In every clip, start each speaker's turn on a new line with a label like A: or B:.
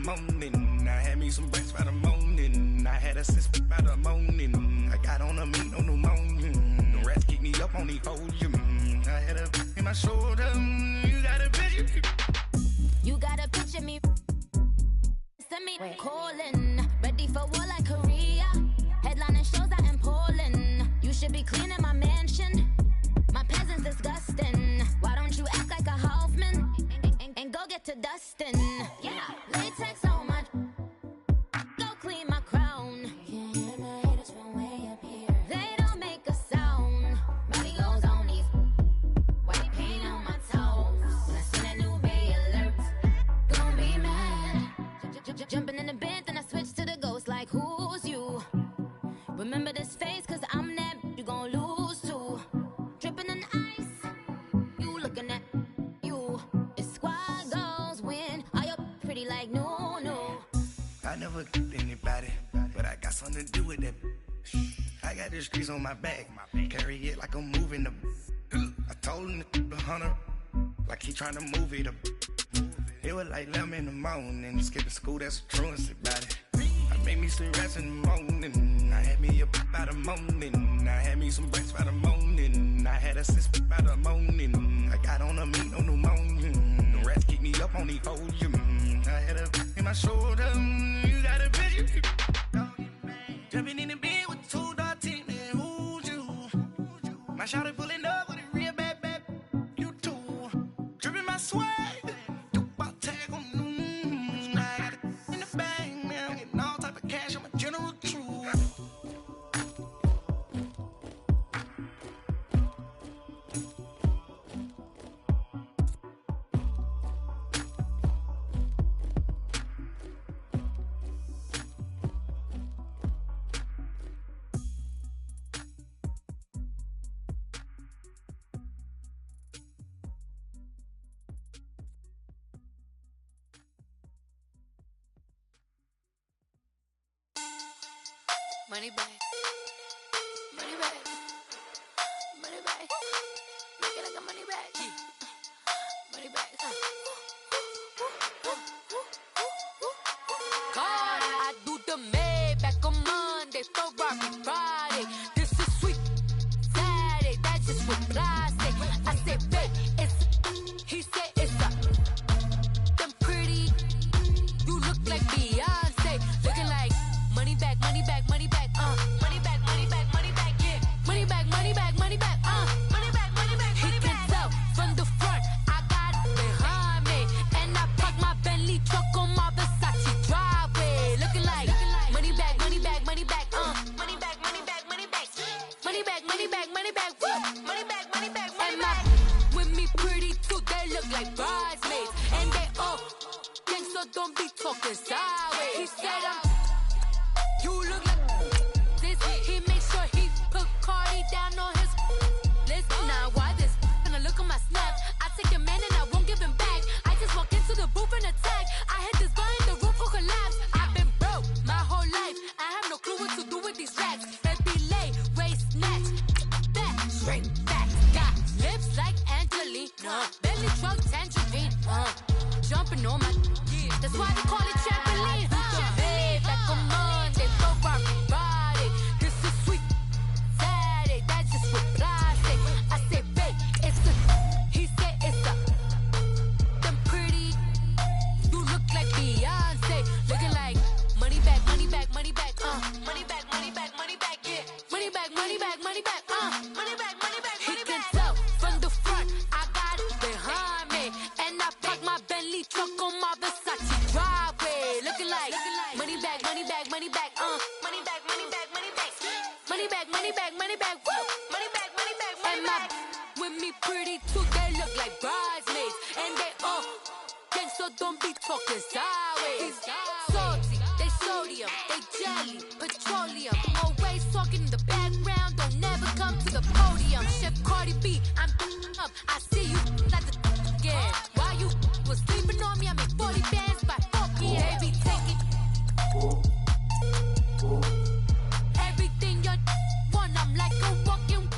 A: morning. I had me some breakfast by the morning. I had a six by the morning. I got on a meat, no pneumonia. The rats keep me up on the podium. I had a in my shoulder. You got a picture.
B: You got a picture me. Send me calling. Ready for war like Korea. Headlining shows out in Poland. You should be cleaning my mansion. My peasants disgusting. Why don't you act like a Hoffman and go get to dustin'? Yeah, latex on my. Go clean my crown. Can't hear my haters from way up here. They don't make a sound. Body goes on these. White paint on my toes. When I seen that new Bay alert, gon' be mad. Jumping in the bed, then I switch to the ghost like who's you? Remember this face, cause I'm that you gon' lose too. Dripping in ice, you looking at you. It's squad goals win. Are you pretty like no, no?
A: I never killed anybody, but I got something to do with that. I got the streets on my back, carry it like I'm moving the. I told him to 100, like he trying to move it up. It was like 11 in the morning, skipping school, that's the truancy about it. I made me some rest in the morning, I had me up by the morning. I had me some breakfast by the morning, I had a six by the morning. I got on a meat, no pneumonia. The rats keep me up on the podium. I had a in my shoulder. You got a picture. Jumping in the bed with two dark teeth, and who's you? My shawty pulling up with a real bad, you too. Dripping my swag.
C: Money back, money back, money back. Make it like a money back, money back. God, I do the Maybach on Monday, Ferrari Friday. This is sweet Saturday, that's just what I say. I said, babe, it's. He said it's a. Them pretty, you look like Beyonce, looking like money back, money back, money back. Money back, money back, money back, yeah. Money back, money back, money back, money back, money back, money back. He can tell from the front, I got it behind me. And I park my Bentley truck on my Versace driveway. Looking like money back, money back, money back, money back, money back, money back. Money back, money back, money back, money back, money back, money back. With me pretty too, they look like bridesmaids. And they all gang, so don't be talking sideways. He said you look like this. He made sure he put Cardi down on his list. Now why this? Gonna look on my snap. I take a man and I won't give him back. I just walk into the booth and attack. I hit this guy in the roof will collapse. I've been broke my whole life. I have no clue what to do with these rats. Baby lay, waist snatch, back, straight back. Got lips like Angelina, belly truck tangerine. Jumping on my, that's why they call it trampoline. Back on Monday, Ferrari Friday. This is sweet Saturday, that's just what I say. I say, babe, it's the. He said it's the. Them pretty, you look like Beyonce, looking like money back, money back, money back, money back, money back, money back, yeah. Money back, money back, money back, money back, money back. He can tell from the front, I got it behind me, and I park my Bentley truck on my Versace driveway, looking like money back, money back, money back, money back, money back, money back, money back, money back, money back, woo, money back, money back, money back. With me pretty too, they look like bridesmaids, and they all gang, so don't be talking sideways. Salty, they sodium, they jelly, petroleum, always talking in the background, don't never come to the podium. Chef Cardi B, I'm up, I see you like the again. While you was sleeping on me, I make 40 bands by 4 p.m. Baby, take it. Everything you want, I'm like a walking.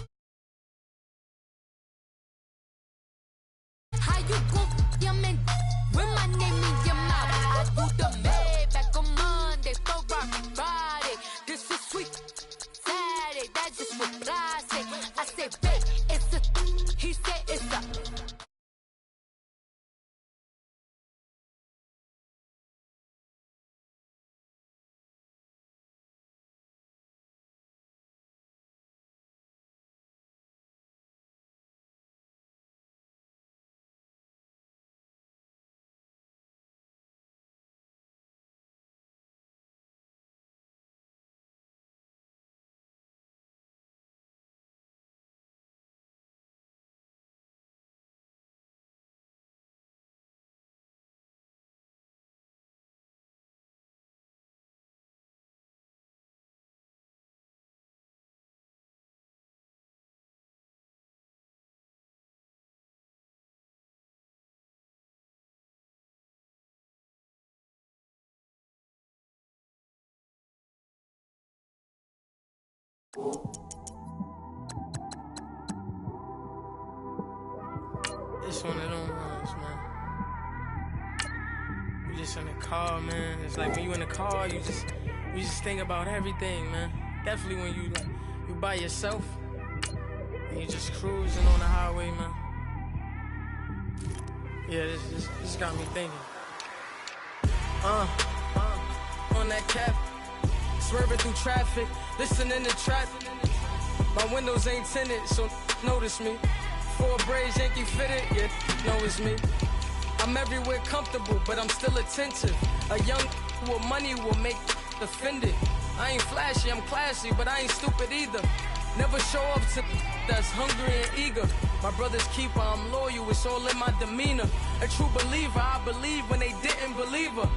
C: How you go, your man, with my name in your mouth? I do the man.
D: It's one of them ones, man. You just in the car, man. It's like when you in the car, you just think about everything, man. Definitely when you by yourself and you just cruising on the highway, man. Yeah, this got me thinking. On that cap, swerving through traffic, listening to trap. My windows ain't tinted, so notice me. 4 braids, Yankee fitted, yeah, know it's me. I'm everywhere comfortable, but I'm still attentive. A young with money will make offended. I ain't flashy, I'm classy, but I ain't stupid either. Never show up to that's hungry and eager. My brother's keeper, I'm loyal, it's all in my demeanor. A true believer, I believe when they didn't believe her.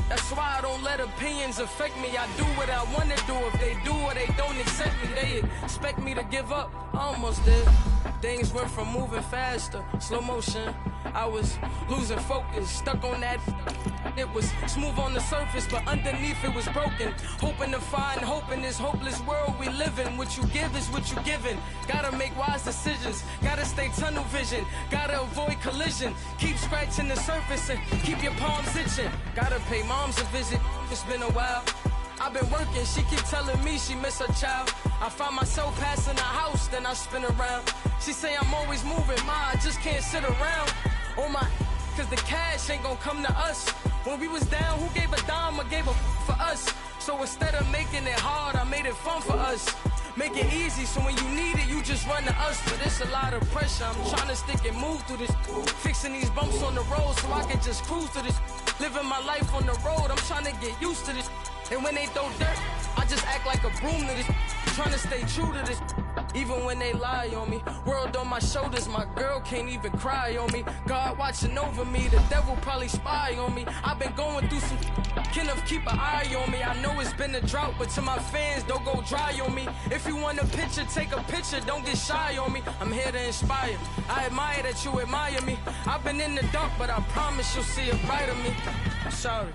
D: That's why I don't let opinions affect me. I do what I want to do. If they do or they don't accept me, they expect me to give up. I almost did. Things went from moving faster, slow motion. I was losing focus, stuck on that. It was smooth on the surface, but underneath it was broken. Hoping to find hope in this hopeless world we live in. What you give is what you given. Gotta make wise decisions. Gotta stay tunnel vision. Gotta avoid collision. Keep scratching the surface and keep your palms itching. Gotta pay moms a visit. It's been a while. I've been working, she keep telling me she miss her child. I find myself passing the house, then I spin around. She say I'm always moving, ma, I just can't sit around. Oh my, cause the cash ain't gonna come to us. When we was down, who gave a dime or gave a for us? So instead of making it hard, I made it fun for us. Make it easy, so when you need it, you just run to us. But it's a lot of pressure, I'm trying to stick and move through this. Fixing these bumps on the road so I can just cruise through this. Living my life on the road, I'm trying to get used to this. And when they throw dirt, I just act like a broom to this. Trying to stay true to this. Even when they lie on me. World on my shoulders, my girl can't even cry on me. God watching over me, the devil probably spy on me. I've been going through some Kenneth, keep an eye on me. I know it's been a drought, but to my fans, don't go dry on me. If you want a picture, take a picture, don't get shy on me. I'm here to inspire. I admire that you admire me. I've been in the dark, but I promise you'll see a brighter me. I'm sorry.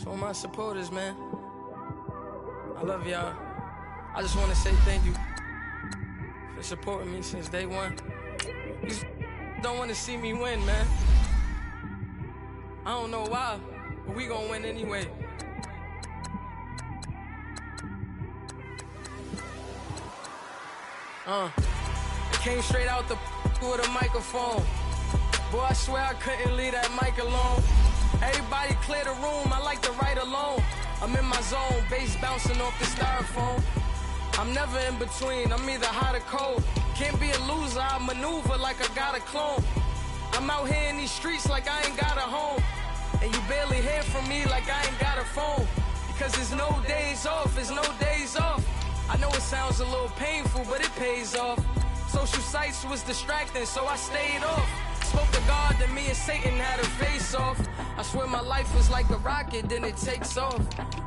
D: To all my supporters, man, I love y'all. I just want to say thank you for supporting me since day one. You just don't want to see me win, man. I don't know why, but we gonna win anyway. Came straight out the with a microphone. Boy, I swear I couldn't leave that mic alone. Everybody clear the room, I like to write alone. I'm in my zone, bass bouncing off the styrofoam. I'm never in between, I'm either hot or cold. Can't be a loser, I maneuver like I got a clone. I'm out here in these streets like I ain't got a home. And you barely hear from me like I ain't got a phone. Because there's no days off, there's no days off. I know it sounds a little painful, but it pays off. Social sites was distracting, so I stayed off. Spoke to God, then me and Satan had a face off. I swear my life was like a rocket, then it takes off.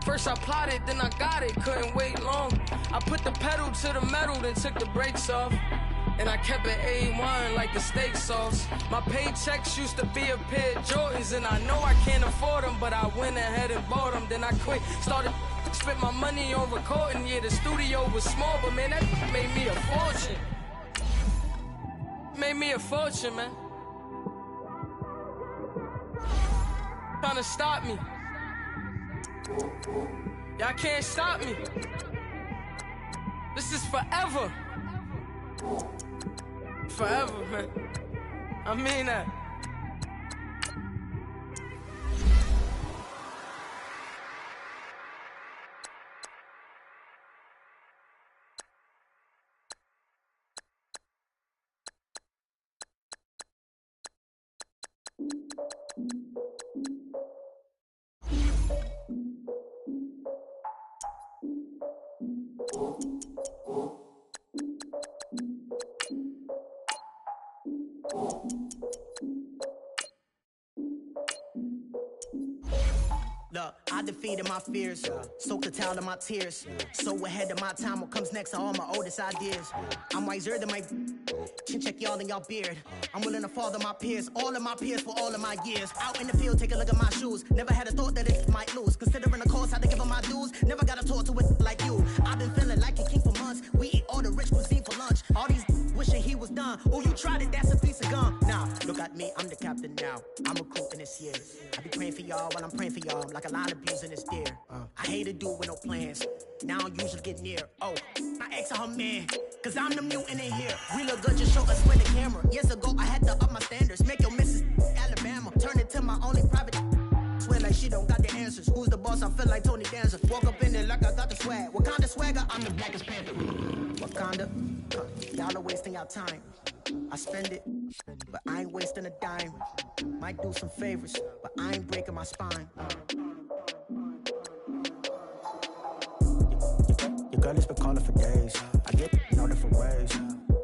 D: First I plotted, then I got it, couldn't wait long. I put the pedal to the metal, then took the brakes off. And I kept it A1 like the steak sauce. My paychecks used to be a pair of Jordans, and I know I can't afford them, but I went ahead and bought them. Then I quit, started spent my money on recording. Yeah, the studio was small, but man, that made me a fortune. Made me a fortune, man. Trying to stop me. Y'all can't stop me. This is forever. Forever, man. I mean that.
E: Look, I defeated my fears, soaked the towel in my tears. So ahead of my time, what comes next are all my oldest ideas. I'm wiser than my chin check y'all in y'all beard. I'm willing to father my peers, all of my peers for all of my years. Out in the field, take a look at my shoes. Never had a thought that it might lose. Considering the cost, I had to give them my dues. Never got a talk to it like you. year. I be praying for y'all while I'm praying for y'all. I'm like a line abusing this deer. I hate to do it with no plans. Now I don't usually get near. Oh, my ex and her man, cause I'm the mutant in here. We look good, just show us where the camera. Years ago, I had to up my standards. Make your missus Alabama. Turn it to my only private. Swear like she don't got the answers. Who's the boss? I feel like Tony Danza. Walk up in there like I got the swag. What kind of swagger? I'm the blackest panther. Wakanda, y'all are wasting your time. I spend it, but I ain't wasting a dime. Might do some favors, but I ain't breaking my spine. Your girl has been calling for days. I get in all different ways.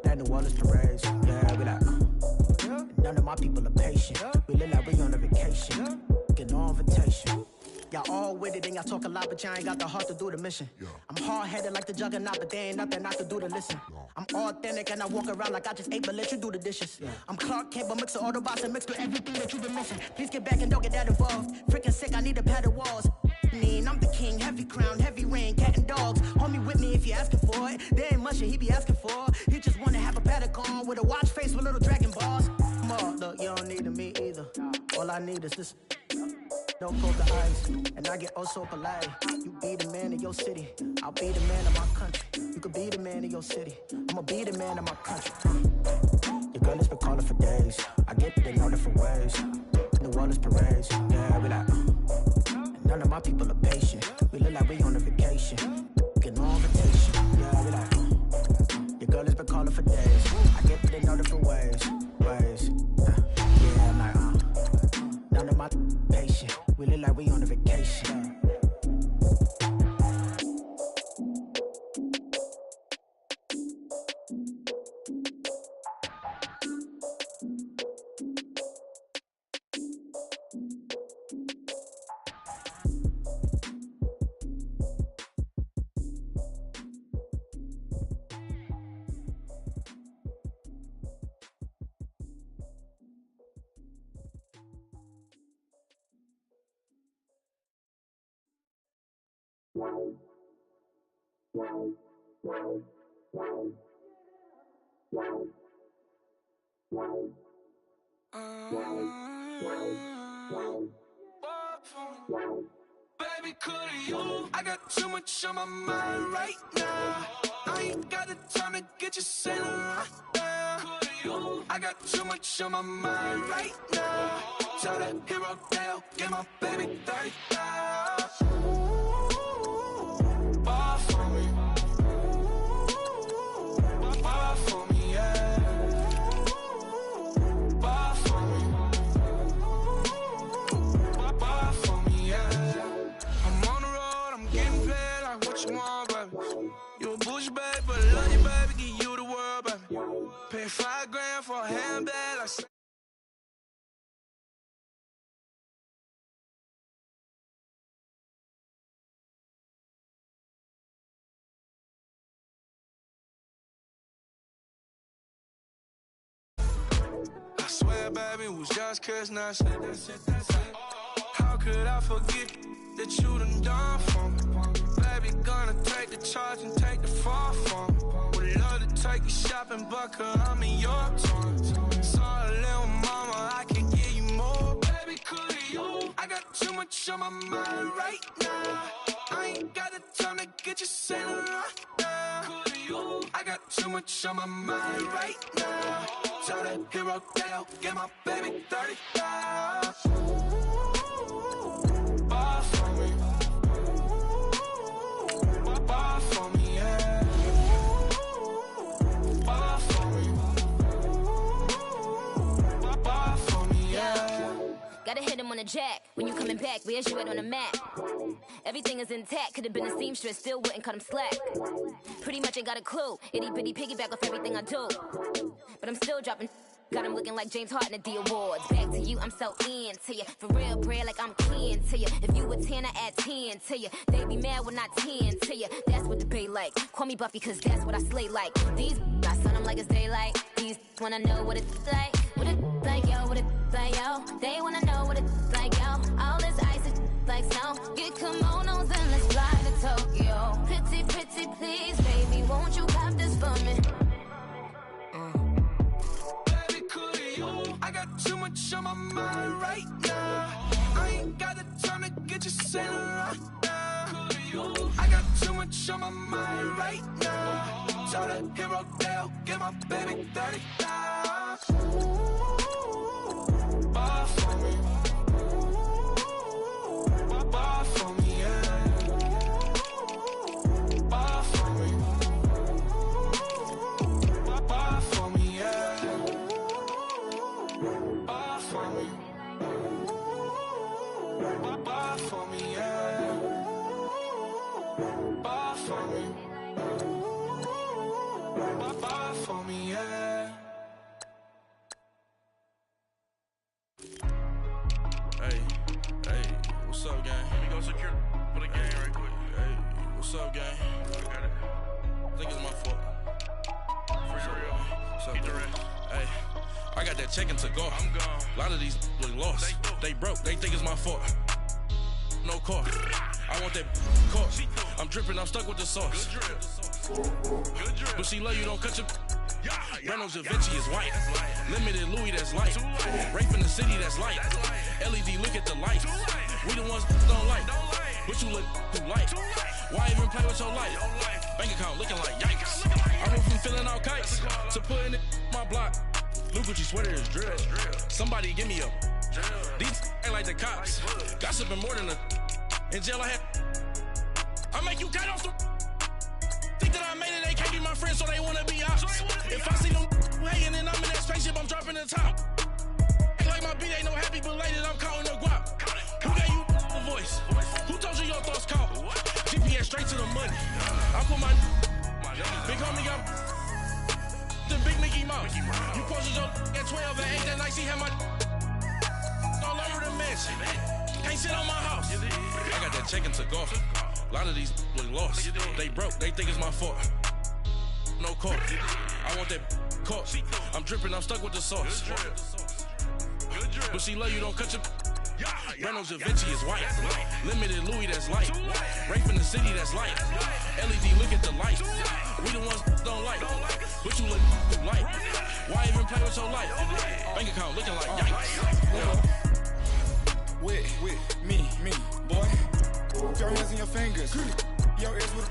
E: That New Orleans parades. Yeah, we like, none of my people are patient. We look like we on a vacation. Get no invitation. Y'all all with it and y'all talk a lot, but y'all ain't got the heart to do the mission. I'm hard-headed like the juggernaut, but there ain't nothing I can do to listen. I'm authentic and I walk around like I just ate, but let you do the dishes. I'm Clark Kent, but mix of Autobots and mix with everything that you've been missing. Please get back and don't get that involved. Freaking sick, I need to pad the walls. I'm the king, heavy crown, heavy rain, cat and dogs. Homie with me if you asking for it. There ain't much that he be asking for. He just wanna have a paddock on with a watch face with little dragon balls. Look, you don't need me either. All I need is this. Don't close the eyes, and I get oh so polite. You be the man of your city, I'll be the man of my country. You could be the man of your city, I'ma be the man of my country. Your girl has been calling for days. I get it in all different ways. New Orleans parades, yeah, we like. None of my people are patient. We look like we on a vacation. Get no invitation, yeah, we like. Your girl has been calling for days. I get it in all different ways. Yeah, I'm like, none of my patient. We look like we on a vacation.
A: Baby, could you? I got too much on my mind right now. I ain't got the time to get you sailing right now. Could you? I got too much on my mind right now. Tell that hero Dale, get my baby 35. Bar for me. Bar for me, yeah. Bar for me. Bar for me, yeah. I'm on the road, I'm getting paid like what you want, baby. You a bush, baby, but love you, baby, give you the world, baby. Pay $5 grand for a handbag, like. I swear, baby, it was just cause now I said that's it. How could I forget that you done for me? Baby, gonna take the charge and take the fall from me. Would love to take you shopping, but cause I'm in your toys. Sorry, little mama, I can give you more. Baby, could you? I got too much on my mind right now. I ain't got the time to get you sailing right now. Could you? I got too much on my mind right now. Tell that hero Dale, get my baby 35. Bar for me. Bar for me, yeah. Bar for me. Bar for me, yeah.
B: Gotta hit him on the jack. When you coming back, where's you at on the map? Everything is intact. Could've been a seamstress, still wouldn't cut him slack. Pretty much ain't got a clue. Itty bitty piggyback off everything I do. But I'm still dropping. Got him looking like James Harden at the awards. Back to you, I'm so into you. For real, bread, like I'm keen to you. If you a 10, I add 10 to you. They be mad when I 10 to you. That's what the bay like. Call me Buffy, cause that's what I slay like. These, I sun them like it's daylight. These wanna know what it's like. What it like, yo, what it like, yo. They wanna know what it's like, yo. All this ice is like snow. Get kimonos and let's fly to Tokyo. Pretty, pretty, please, baby, won't you pop this for me?
A: I got too much on my mind right now. much on my mind right now. Show the hero Dale, give my baby 30 now. Bar for me. Bar for me, yeah. Bar for me. Bar for me, yeah. Bar for me. Bar for me, yeah. Bar for me. Bar for me, yeah.
F: Hey, what's up, gang? Let me go secure for the gang right quick. Hey, what's up, gang? I got it. I think it's my fault. For real. What's up, dude? Hey, I got that check-in to go. I'm gone. A lot of these look lost. They broke. They think it's my fault. No car. I want that car. I'm dripping. I'm stuck with the sauce. Good drip. But she love you. Don't cut your. Reynolds Da Vinci is white. Limited Louis, that's light. Rape in the city, that's light. LED, look at the light. We the ones don't like. But you look too light. Why even play with your life? Bank account looking like yikes. I went from filling out kites to putting it in my block. Blue Gucci sweater is drill. Somebody give me a. These ain't like the cops. Gossiping more than a. In jail I had. I make you cut off the. Think that I made it, they can't be my friends, so they wanna be ops. If I see them hating and I'm in that spaceship, I'm dropping the top. Ain't like my beat ain't no happy belated, I'm calling the guap. Who gave you the voice? Who told you your thoughts count? GPS straight to the money. I put my big homie got the big Mickey Mouse. You posted your at 12 and 8 that night, she had my all over the mansion. Can't sit on my house. I got that check-in to go. A lot of these look lost. They broke, they think it's my fault. No car. I want that car. I'm dripping, I'm stuck with the sauce. But she love you, don't cut your. Reynolds Da Vinci is white. Limited Louis, that's light. Rape in the city, that's light. LED, look at the light. We the ones don't like. But you look too light. Why even play with your life? Bank account looking like yikes.
G: With me, boy. Your hands in your fingers. Your ears with.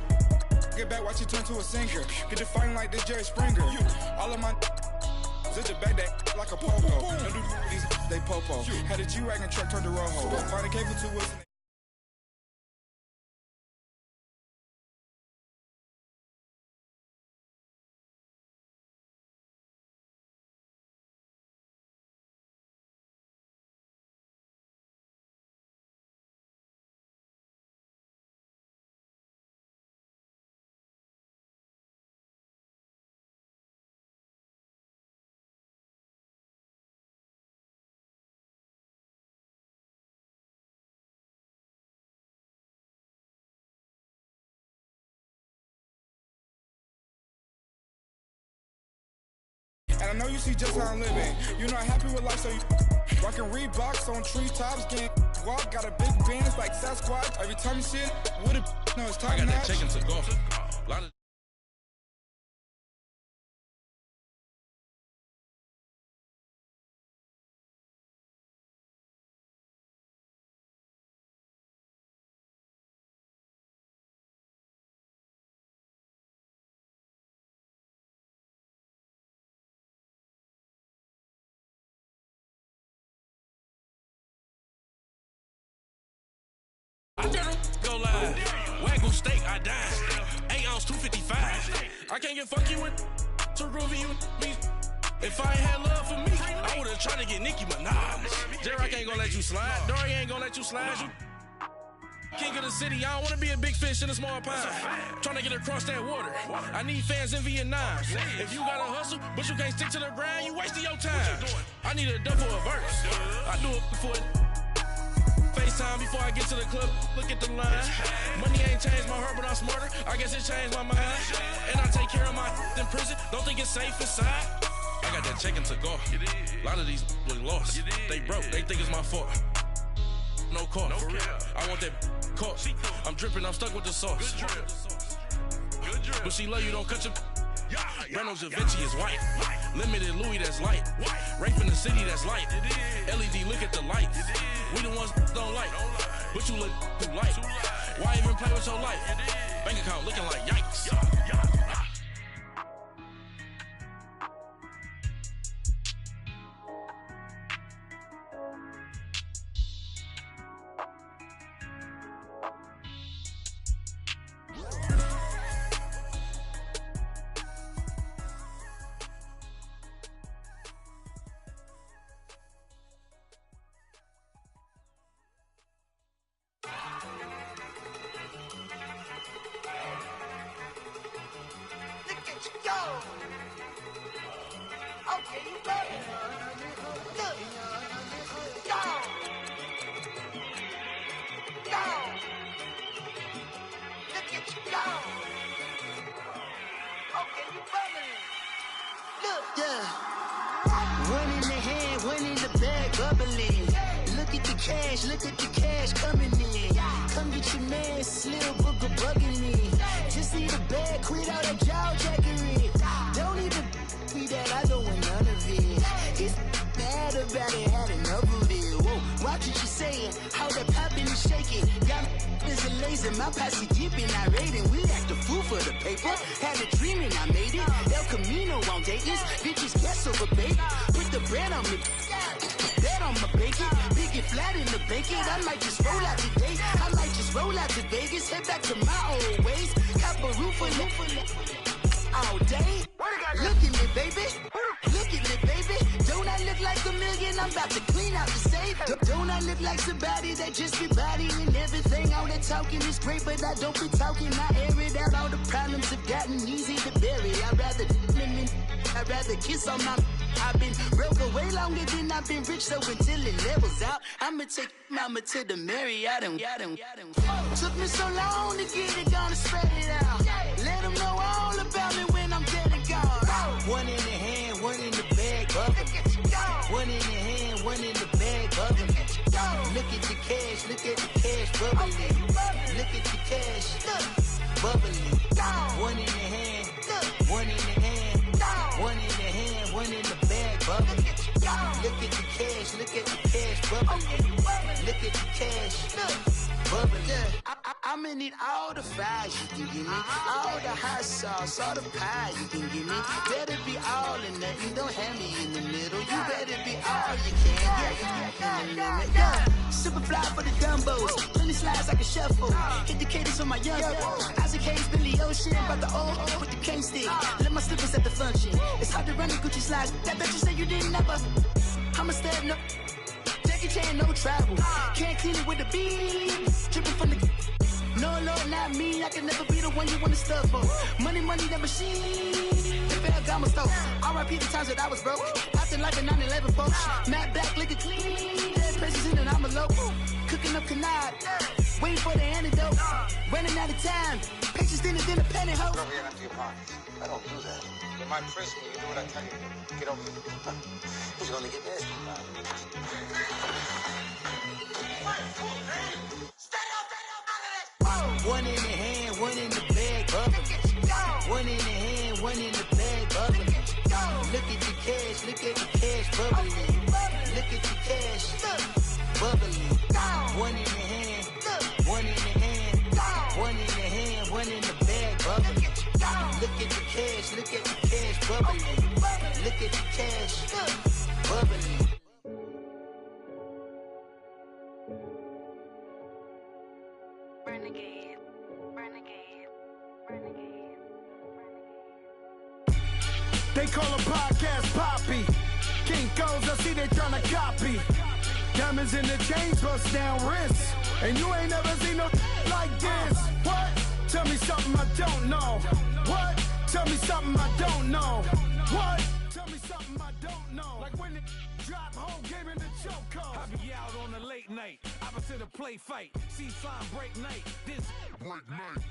G: Get back, watch you turn to a singer. Get to fighting like this Jerry Springer. All of my. Zit the back that like a popo. Don't do these, they popo. Had a G-Wagon truck turned to Rojo. Find a cable to us. And I know you see just how I'm living. You're not happy with life, so you rockin' Reeboks on treetops, getting walk, got a big bands like Sasquatch. Every time you see it, with it, no, it's time.
F: I got that check-in to go. A lot of. I just go live. Wagyu steak, I died. 8 ounce, 255. I can't get fucky with to groovy you me. If I ain't had love for me, I would've tried to get Nicki Minaj. J-Rock ain't gonna let you slide. Dory ain't gonna let you slide. You king of the city, I don't wanna be a big fish in a small pond. Trying to get across that water. I need fans in Vietnam. If you gotta hustle, but you can't stick to the grind, you wasting your time. I need a double a verse. I do it before it. FaceTime before I get to the club, look at the line. Money ain't changed my heart, but I'm smarter. I guess it changed my mind. And I take care of my in prison. Don't think it's safe inside. I got that check-in to go. A lot of these look lost. They broke, they think it's my fault. No car. For real. I want that car. I'm dripping, I'm stuck with the sauce. But she love you, don't cut your. Reynolds Da Vinci is white. Limited Louis, that's light. Rape in the city, that's light. LED, look at the lights. We the ones don't like. But you look too light. Why even play with your life? Bank account looking like yikes.
H: Look at the cash coming in. Come get your man, Slim Booker bugging me. Just need a bag, quit all that jaw jackery. Don't even be that, I don't want none of it. It's bad about it, had enough of it. Whoa, watch what you saying, how that poppin' and shaking. Got is a laser, my posse dipping, I raiding. We act the fool for the paper. Had a dream and I made it. El Camino on Dayton's, bitches guess over baby. Put the bread on me. Bet on my bacon, big and flat in the bacon. I might just roll out today. I might just roll out to Vegas, head back to my old ways. Have a roof for all day. Look at me, baby. Look at me, baby. Don't I look like a million? I'm about to clean out the safe. Don't I look like somebody that just be bodying everything? All that talking is great, but I don't be talking. I air it out. All the problems have gotten easy to bury. I'd rather kiss on my. I've been broke way longer than I've been rich, so until it levels out, I'ma take mama to the Marriott and took me so long to get it, gonna spread it out. Let them know all about me when I'm dead and gone. One in the hand, one in the bag, bubbling. One in the hand, one in the bag, bubbling. Look at the cash, bubbling. Look at the cash, bubbling. One in the hand, one in the hand. One in the hand, one in the bag, bubbling. Look at the cash, bubbling. Look at the cash, bubbling. I'ma need all the fries you can give me, all the hot sauce, all the pie you can give me. Better be all in nothing, don't have me in the middle. You better be all you can. Yeah. Super fly for the Dumbos, plenty slides like a shuffle. Hit the cadence on my young Isaac Hayes, Billy Ocean, about the old with the cane stick. Let my slippers at the function. It's hard to run the Gucci slides. That bet you say you didn't never. I'ma step no. Jackie Chan, no travel. Can't clean it with the beat. Dripping from the. No, Lord, not me. I can never be the one you wanna stuff for. Money, that machine. The Ferragamo store. R.I.P. the times that I was broke. After like a 9/11 folks. Matte black, liquor clean. Dead president and I'm a local. Cooking up canard. Waiting for the antidote. Running out of time. Patience thinner than a penny hoe.
I: Over here, empty your pockets. I don't do that. You might frisk me. You do what I tell you to. Get over here. Who's gonna get nasty?
H: One in the hand, one in the bag, bubbling. One in the hand, one in the bag, bubbling. Look at the cash, bubbling. Look at the cash, bubbling. One in the hand, one in the hand, one in the hand, one in the bag, bubbling. Look at the cash, bubbling. Look at the cash, bubbling.
J: They call a podcast Poppy. Kinkos, I see they tryna copy. Diamonds in the chains, bust down wrists. And you ain't never seen no like this. What? Tell me something I don't know. What? Tell me something I don't know. What? Tell me something I don't know. Like when it drop home, game in the chokehold. I be out on a late night, opposite a play fight. See sign break night, this break night.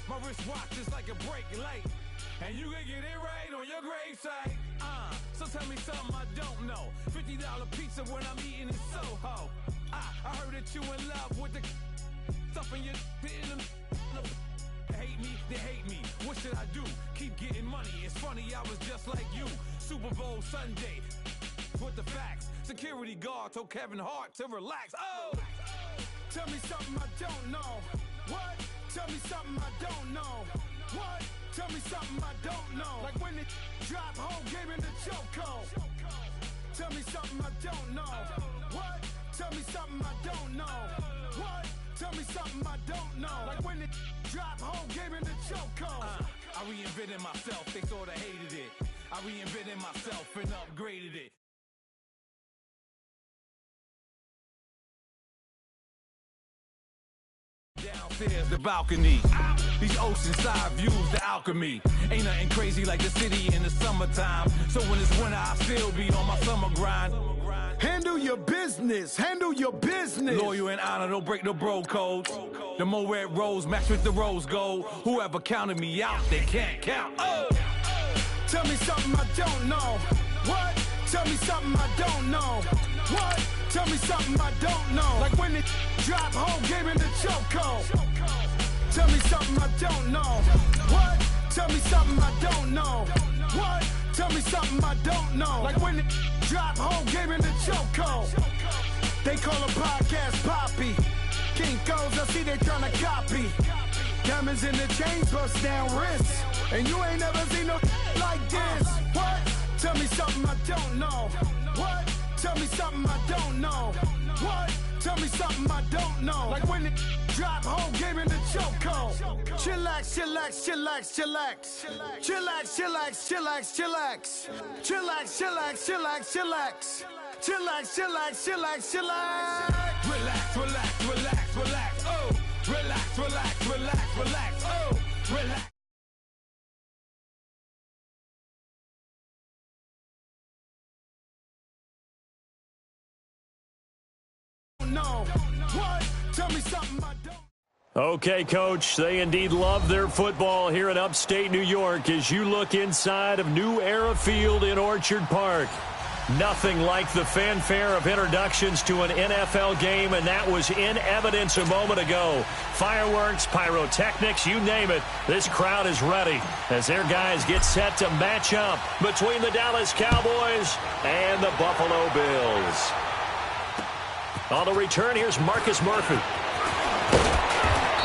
J: My wristwatch is like a break light. And you can get it right on your gravesite. So tell me something I don't know. $50 pizza when I'm eating in Soho. I heard that you in love with the stuff in your in them. Hate me, they hate me. What should I do? Keep getting money. It's funny, I was just like you. Super Bowl Sunday. With the facts. Security guard told Kevin Hart to relax. Oh! Tell me something I don't know. What? Tell me something I don't know. What? Tell me something I don't know. Like when it drop, whole game in the chokehold. Tell me something I don't know. What? Tell me something I don't know. What? Tell me something I don't know. Like when it drop, whole game in the chokehold. I reinvented myself, they sorta hated it. I reinvented myself and upgraded it. Downstairs, the balcony. These oceanside views, the alchemy. Ain't nothing crazy like the city in the summertime. So when it's winter, I still be on my summer grind. Handle your business, handle your business. Loyal and honor, don't break no bro codes. The more red rose match with the rose gold. Whoever counted me out, they can't count. Oh! Tell me something I don't know. What? Tell me something I don't know. What? Tell me something I don't know. Like when it drop, whole game in the chokehold. Tell me something I don't know. What? Tell me something I don't know. What? Tell me something I don't know. Like when it drop, whole game in the chokehold. They call a podcast Poppy. Kinkos, I see they tryna copy. Diamonds in the chains, bust down wrists. And you ain't never seen no like this. What? Tell me something I don't know. What? Tell me something I don't know. What? Tell me something I don't know. Like when it drop, whole game in the chokehold. Chillax, chillax, chillax, chillax. Chillax, chillax, chillax, chillax. Chillax, chillax, chillax, chillax. Chillax, chillax, chillax, chillax. Relax, relax, relax, relax. Oh, relax, relax, relax, relax. Oh, relax. No. What? Tell me something I don't.
K: Okay, Coach, they indeed love their football here in upstate New York as you look inside of New Era Field in Orchard Park. Nothing like the fanfare of introductions to an NFL game, and that was in evidence a moment ago. Fireworks, pyrotechnics, you name it. This crowd is ready as their guys get set to match up between the Dallas Cowboys and the Buffalo Bills. On the return, here's Marcus Murphy.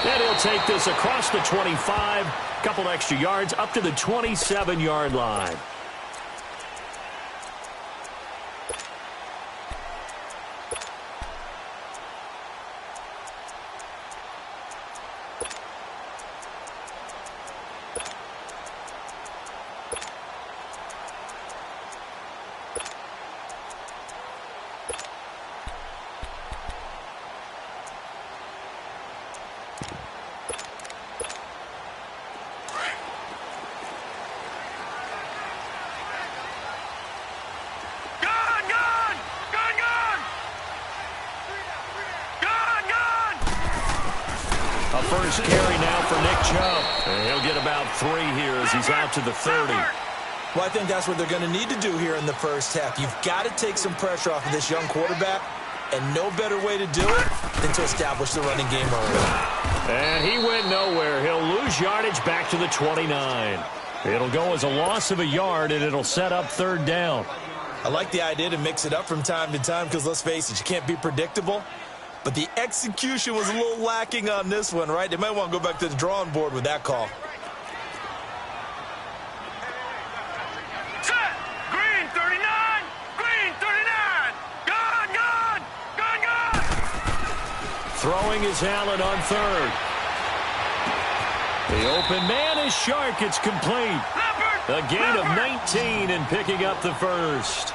K: And he'll take this across the 25, couple extra yards, up to the 27-yard line. First carry now for Nick Chubb. And he'll get about 3 here as he's out to the 30.
L: Well, I think that's what they're going to need to do here in the first half. You've got to take some pressure off of this young quarterback, and no better way to do it than to establish the running game early.
K: And he went nowhere. He'll lose yardage back to the 29. It'll go as a loss of a yard, and it'll set up third down.
L: I like the idea to mix it up from time to time because, let's face it, you can't be predictable. But the execution was a little lacking on this one, right? They might want to go back to the drawing board with that call.
J: Set! Green 39! Green 39! Gone, gone! Gone, gone!
K: Throwing is Allen on third. The open man is Shark. It's complete. A gain of 19 and picking up the first.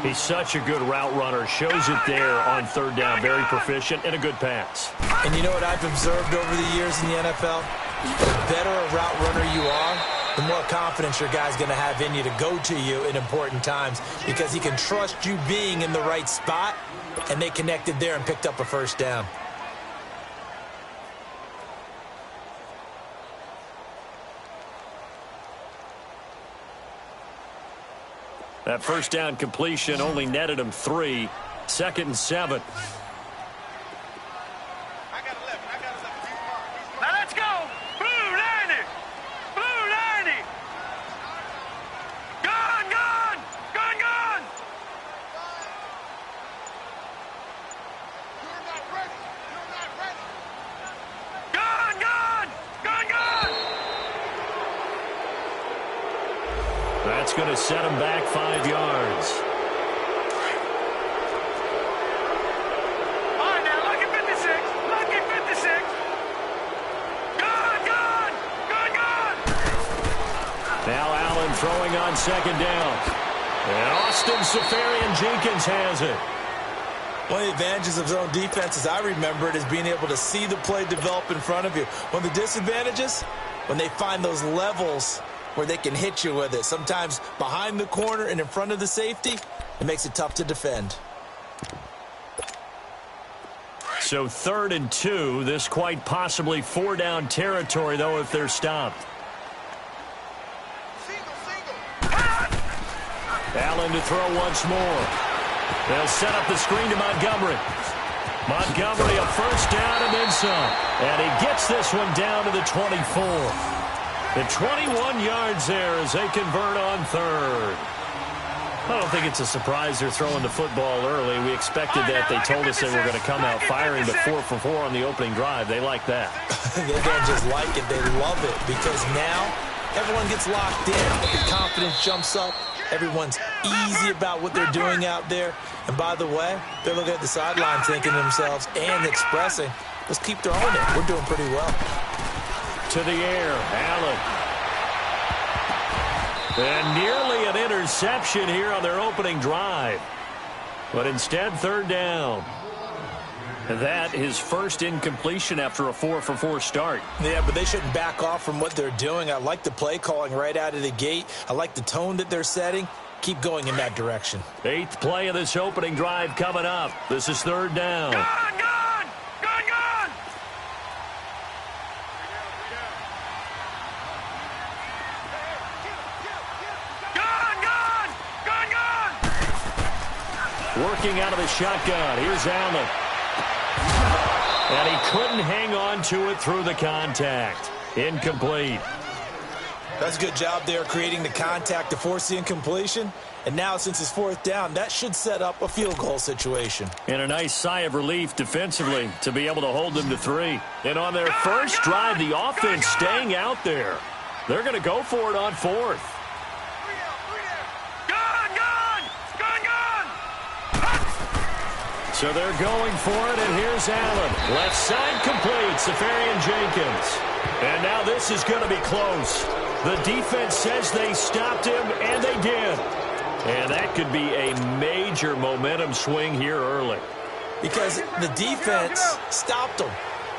K: He's such a good route runner. Shows it there on third down. Very proficient and a good pass.
L: And you know what I've observed over the years in the NFL? The better a route runner you are, the more confidence your guy's going to have in you to go to you in important times because he can trust you being in the right spot, and they connected there and picked up a first down.
K: That first down completion only netted him 3. 2nd and 7.
J: Now let's go! Blue 90! Blue 90! Gone, gone! Gone, gone! You're not ready! You're not ready! Gone!
K: going to set him back 5 yards.
J: All right, now, lucky 56. Lucky 56. Gone.
K: Now Allen throwing on 2nd down. And Austin Seferian-Jenkins has it.
L: One of the advantages of zone defense, as I remember it, is being able to see the play develop in front of you. One of the disadvantages, when they find those levels where they can hit you with it. Sometimes behind the corner and in front of the safety, it makes it tough to defend.
K: So 3rd and 2. This quite possibly 4-down territory, though, if they're stopped. Allen to throw once more. They'll set up the screen to Montgomery. Montgomery, a 1st down and then some. And he gets this one down to the 24. The 21 yards there as they convert on 3rd. I don't think it's a surprise they're throwing the football early. We expected that. They told us they were going to come out firing, but 4 for 4 on the opening drive. They like that.
L: They don't just like it. They love it because now everyone gets locked in. The confidence jumps up. Everyone's easy about what they're doing out there. And by the way, they're looking at the sideline thinking to themselves and expressing, let's keep throwing it. We're doing pretty well.
K: To the air, Allen. And nearly an interception here on their opening drive. But instead, 3rd down. And that his first incompletion after a 4 for 4 start.
L: Yeah, but they shouldn't back off from what they're doing. I like the play calling right out of the gate. I like the tone that they're setting. Keep going in that direction.
K: 8th play of this opening drive coming up. This is 3rd down.
J: Gone.
K: Working out of the shotgun. Here's Allen. And he couldn't hang on to it through the contact. Incomplete.
L: That's a good job there creating the contact to force the incompletion. And now, since it's 4th down, that should set up a field goal situation.
K: And a nice sigh of relief defensively to be able to hold them to 3. And on their first drive, the offense staying out there. They're going to go for it on 4th. So they're going for it, and here's Allen. Left side complete, Seferian-Jenkins. And now this is going to be close. The defense says they stopped him, and they did. And that could be a major momentum swing here early.
L: Because the defense stopped them.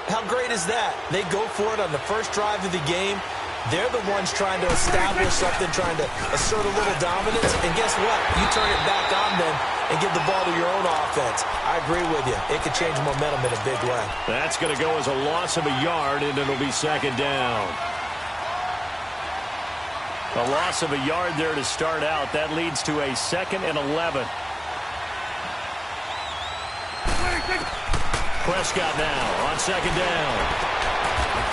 L: How great is that? They go for it on the first drive of the game. They're the ones trying to establish something, trying to assert a little dominance. And guess what? You turn it back on them and give the ball to your own offense. I agree with you. It could change momentum in a big way.
K: That's going to go as a loss of a yard, and it'll be 2nd down. A loss of a yard there to start out. That leads to a 2nd and 11. Prescott now on 2nd down.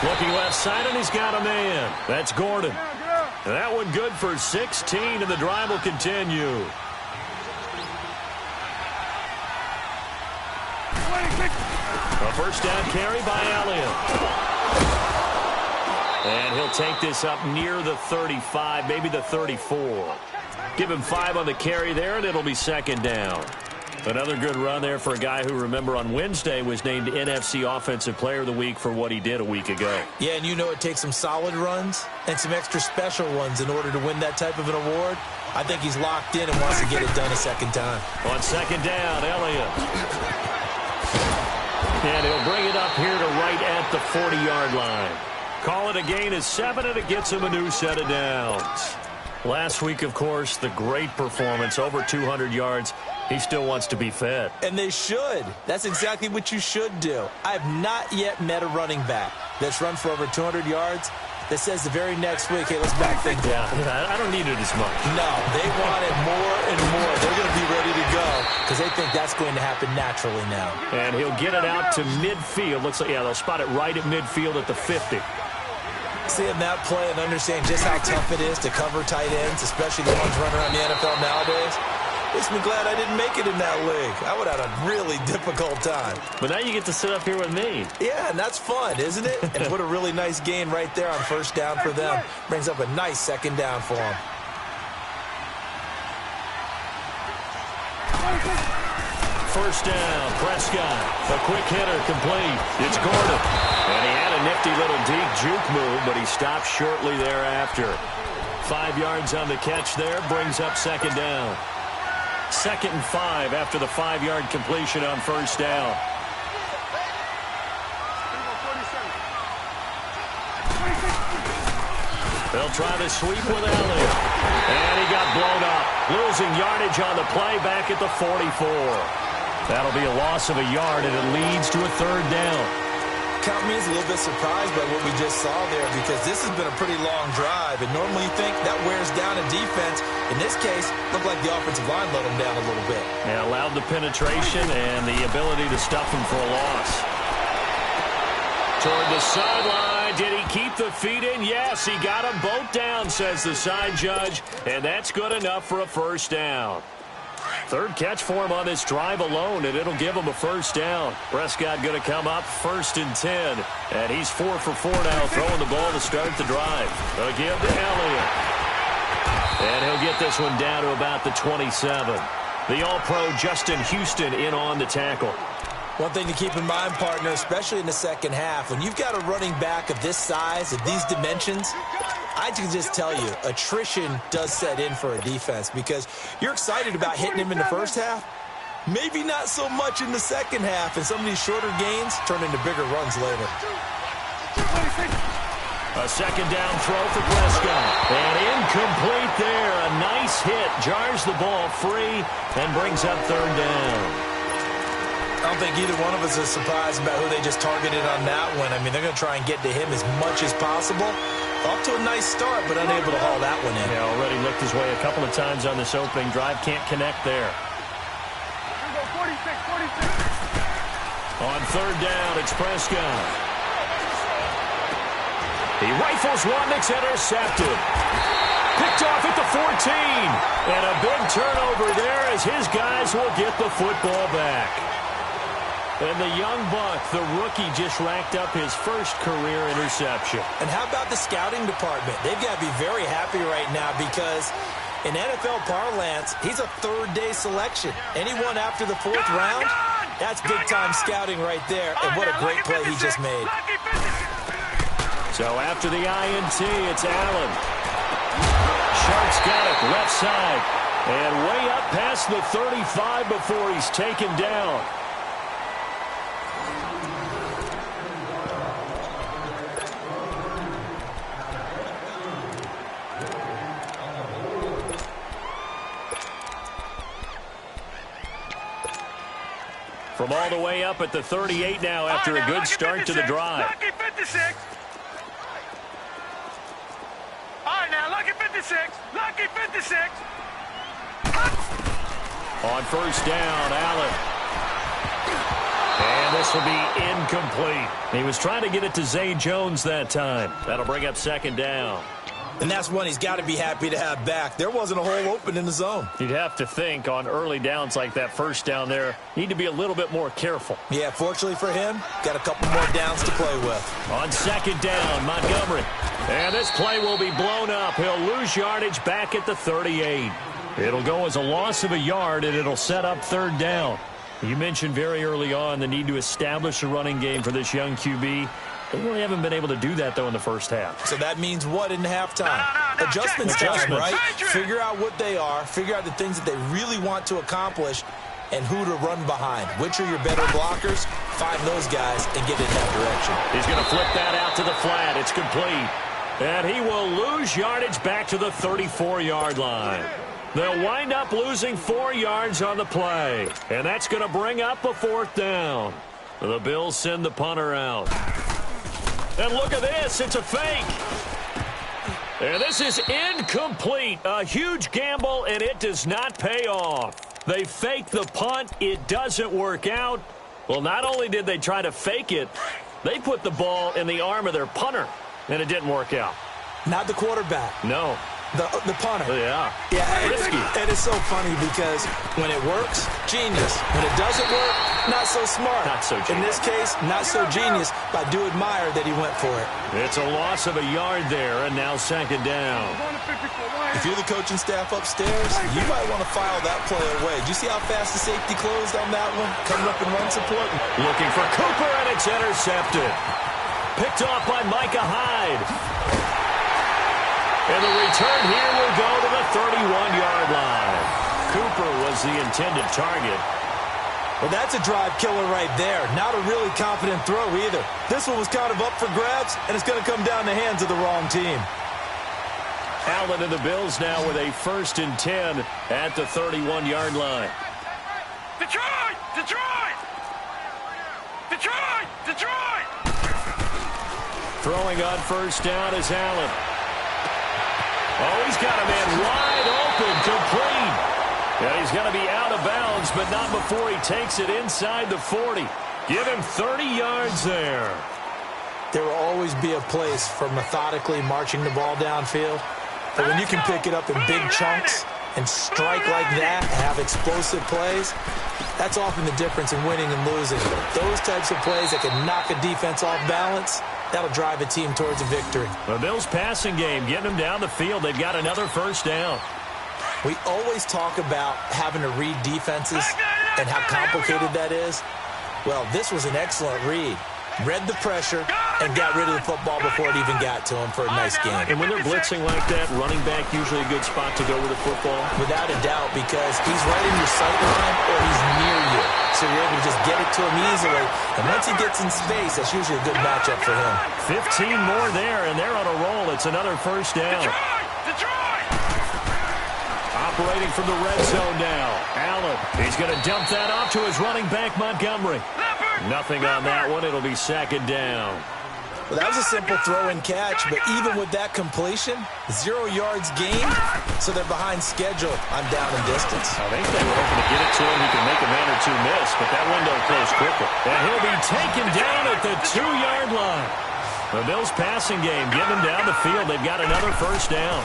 K: Looking left side, and he's got a man. That's Gordon. And that one good for 16, and the drive will continue. A 1st down carry by Elliott. And he'll take this up near the 35, maybe the 34. Give him 5 on the carry there, and it'll be 2nd down. Another good run there for a guy who, remember, on Wednesday was named NFC Offensive Player of the Week for what he did a week ago.
L: Yeah, and you know it takes some solid runs and some extra special ones in order to win that type of an award. I think he's locked in and wants to get it done a 2nd time.
K: On 2nd down, Elliott. And he'll bring it up here to right at the 40-yard line. Call it a gain of 7, and it gets him a new set of downs. Last week, of course, the great performance, over 200 yards. He still wants to be fed.
L: And they should. That's exactly what you should do. I have not yet met a running back that's run for over 200 yards that says the very next week, hey, let's back things down.
K: I don't need it as much.
L: No, they want it more and more. They're going to be ready to go because they think that's going to happen naturally now.
K: And he'll get it out to midfield. Looks like, yeah, they'll spot it right at midfield at the 50.
L: Seeing that play and understanding just how tough it is to cover tight ends, especially the ones running around the NFL nowadays, makes me glad I didn't make it in that league. I would have had a really difficult time.
K: But now you get to sit up here with me.
L: Yeah, and that's fun, isn't it? And what a really nice gain right there on 1st down for them. Brings up a nice 2nd down for them.
K: first down. Prescott, a quick hitter, complete. It's Gordon. And he had a nifty little deep juke move, but he stopped shortly thereafter. 5 yards on the catch there, brings up second down. 2nd and 5 after the 5-yard completion on first down. They'll try the sweep with Elliott. And he got blown up. Losing yardage on the play back at the 44. That'll be a loss of a yard, and it leads to a 3rd down.
L: Count me as a little bit surprised by what we just saw there, because this has been a pretty long drive, and normally you think that wears down a defense. In this case, looked like the offensive line let them down a little bit.
K: Yeah, allowed the penetration and the ability to stuff them for a loss. Toward the sideline. Did he keep the feet in? Yes, he got them both down, says the side judge, and that's good enough for a first down. 3rd catch for him on this drive alone, and it'll give him a first down. Prescott going to come up 1st and 10, and he's 4 for 4 now, throwing the ball to start the drive. They'll give to Elliott. And he'll get this one down to about the 27. The All-Pro Justin Houston in on the tackle.
L: One thing to keep in mind, partner, especially in the second half, when you've got a running back of this size, of these dimensions, I can just tell you, attrition does set in for a defense, because you're excited about hitting him in the first half, maybe not so much in the second half, and some of these shorter gains turn into bigger runs later.
K: A 2nd down throw for Prescott. And incomplete there. A nice hit. Jars the ball free and brings up 3rd down.
L: I don't think either one of us is surprised about who they just targeted on that one. I mean, they're going to try and get to him as much as possible. Off to a nice start, but unable to haul that one in.
K: Yeah, already looked his way a couple of times on this opening drive. Can't connect there. On 3rd down, it's Prescott. He rifles one that's intercepted. Picked off at the 14. And a big turnover there as his guys will get the football back. And the young buck, the rookie, just racked up his first career interception.
L: And how about the scouting department? They've got to be very happy right now, because in NFL parlance, he's a 3rd-day selection. Anyone after the 4th round, that's big-time scouting right there. And what a great play he just made.
K: So after the INT, it's Allen. Sharks got it left side. And way up past the 35 before he's taken down. From all the way up at the 38 now after a good start to the drive.
J: Lucky 56. All right, now, lucky 56. Lucky 56.
K: On first down, Allen. And this will be incomplete. He was trying to get it to Zay Jones that time. That'll bring up 2nd down.
L: And that's one he's got to be happy to have back. There wasn't a hole open in the zone.
K: You'd have to think on early downs like that first down there, need to be a little bit more careful.
L: Yeah, fortunately for him, got a couple more downs to play with.
K: On 2nd down, Montgomery. And this play will be blown up. He'll lose yardage back at the 38. It'll go as a loss of a yard, and it'll set up 3rd down. You mentioned very early on the need to establish a running game for this young QB. They really haven't been able to do that, though, in the first half.
L: So that means what in halftime? Adjustments time, right? Figure out what they are, figure out the things that they really want to accomplish, and who to run behind. Which are your better blockers? Find those guys and get in that direction.
K: He's going to flip that out to the flat. It's complete. And he will lose yardage back to the 34-yard line. They'll wind up losing 4 yards on the play. And that's going to bring up a 4th down. The Bills send the punter out. And look at this. It's a fake. And this is incomplete. A huge gamble, and it does not pay off. They fake the punt. It doesn't work out. Well, not only did they try to fake it, they put the ball in the arm of their punter, and it didn't work out.
L: Not the quarterback.
K: No.
L: The punter.
K: Yeah.
L: Yeah, and it's so funny because when it works, genius. When it doesn't work, not so smart.
K: Not so genius.
L: In this case, not so genius, but I do admire that he went for it.
K: It's a loss of a yard there, and now second down.
L: If you're the coaching staff upstairs, you might want to file that play away. Did you see how fast the safety closed on that one? Coming up in run support.
K: Looking for Cooper, and it's intercepted. Picked off by Micah Hyde. And the return here will go to the 31-yard line. Cooper was the intended target.
L: Well, that's a drive killer right there. Not a really confident throw either. This one was kind of up for grabs, and it's going to come down the hands of the wrong team.
K: Allen and the Bills now with a 1st and 10 at the 31-yard line.
J: Detroit! Detroit! Detroit! Detroit!
K: Throwing on 1st down is Allen. Oh, he's got a man wide open, complete. Yeah, he's going to be out of bounds, but not before he takes it inside the 40. Give him 30 yards there.
L: There will always be a place for methodically marching the ball downfield. But when you can pick it up in big chunks and strike like that and have explosive plays, that's often the difference in winning and losing. Those types of plays that can knock a defense off balance, that'll drive a team towards a victory.
K: The Bills' passing game, getting them down the field. They've got another 1st down.
L: We always talk about having to read defenses and how complicated that is. Well, this was an excellent read. Read the pressure and got rid of the football before it even got to him for a nice game.
K: And when they're blitzing like that, running back usually a good spot to go with the football?
L: Without a doubt, because he's right in your sight line or he's near you. So you're able to just get it to him easily. And once he gets in space, that's usually a good matchup for him.
K: 15 more there, and they're on a roll. It's another 1st down.
J: Detroit!
K: Operating from the red zone now. Allen, he's going to dump that off to his running back, Montgomery. Nothing on that one. It'll be 2nd down.
L: Well, that was a simple throw and catch, but even with that completion, 0 yards gained, so they're behind schedule on down and distance.
K: I think they were hoping to get it to him. He can make a man or two miss, but that window closed quickly. And he'll be taken down at the 2-yard line. The Bills' passing game, getting them down the field. They've got another 1st down.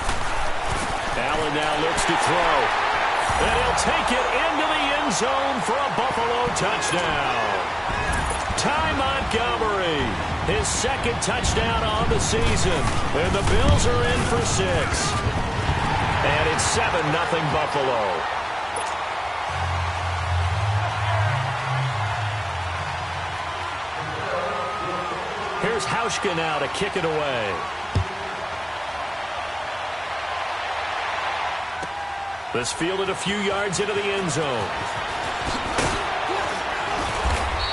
K: Allen now looks to throw. And he'll take it into the end zone for a Buffalo touchdown. Ty Montgomery, his 2nd touchdown on the season. And the Bills are in for 6. And it's 7-0 Buffalo. Here's Hauschka now to kick it away. This fielded a few yards into the end zone.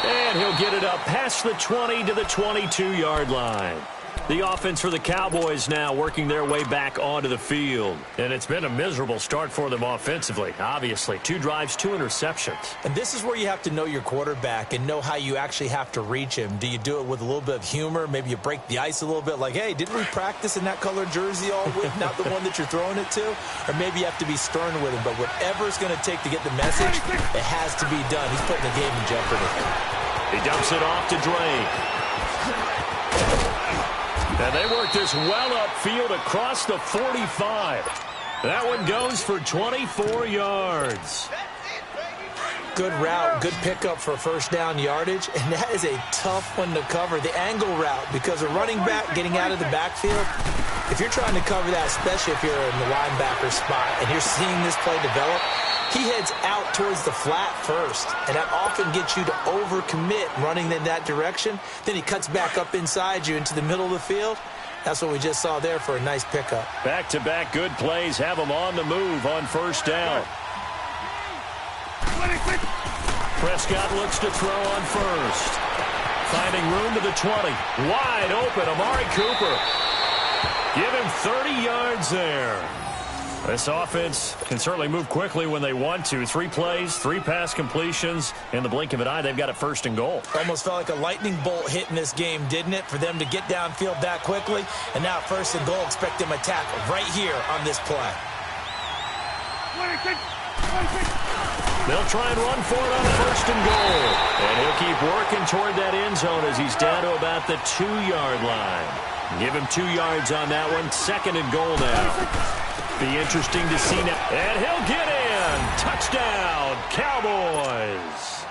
K: And he'll get it up past the 20 to the 22-yard line. The offense for the Cowboys now working their way back onto the field. And it's been a miserable start for them offensively, obviously. 2 drives, 2 interceptions.
L: And this is where you have to know your quarterback and know how you actually have to reach him. Do you do it with a little bit of humor? Maybe you break the ice a little bit like, hey, didn't we practice in that colored jersey all week, not the one that you're throwing it to? Or maybe you have to be stern with him. But whatever it's going to take to get the message, it has to be done. He's putting the game in jeopardy.
K: He dumps it off to Drake. And they work this well upfield across the 45. That one goes for 24 yards.
L: Good route, good pickup for 1st down yardage, and that is a tough one to cover, the angle route, because a running back getting out of the backfield, if you're trying to cover that, especially if you're in the linebacker spot and you're seeing this play develop, he heads out towards the flat first, and that often gets you to overcommit running in that direction. Then he cuts back up inside you into the middle of the field. That's what we just saw there for a nice pickup.
K: Back-to-back good plays have him on the move on 1st down. Prescott looks to throw on 1st. Finding room to the 20. Wide open, Amari Cooper. Give him 30 yards there. This offense can certainly move quickly when they want to. 3 plays, 3 pass completions. In the blink of an eye, they've got it 1st and goal.
L: Almost felt like a lightning bolt hit in this game, didn't it? For them to get downfield that quickly. And now 1st and goal, expect them to tackle right here on this play.
K: They'll try and run for it on 1st and goal. And he'll keep working toward that end zone as he's down to about the 2-yard line. Give him 2 yards on that one. 2nd and goal now. Be interesting to see now. And he'll get in. Touchdown, Cowboys.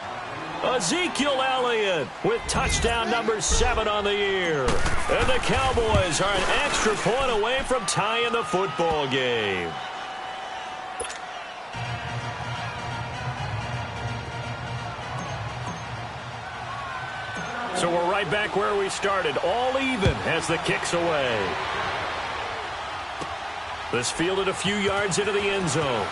K: Ezekiel Elliott with touchdown number 7 on the year. And the Cowboys are an extra point away from tying the football game. So we're right back where we started, all even as the kick's away. This fielded a few yards into the end zone.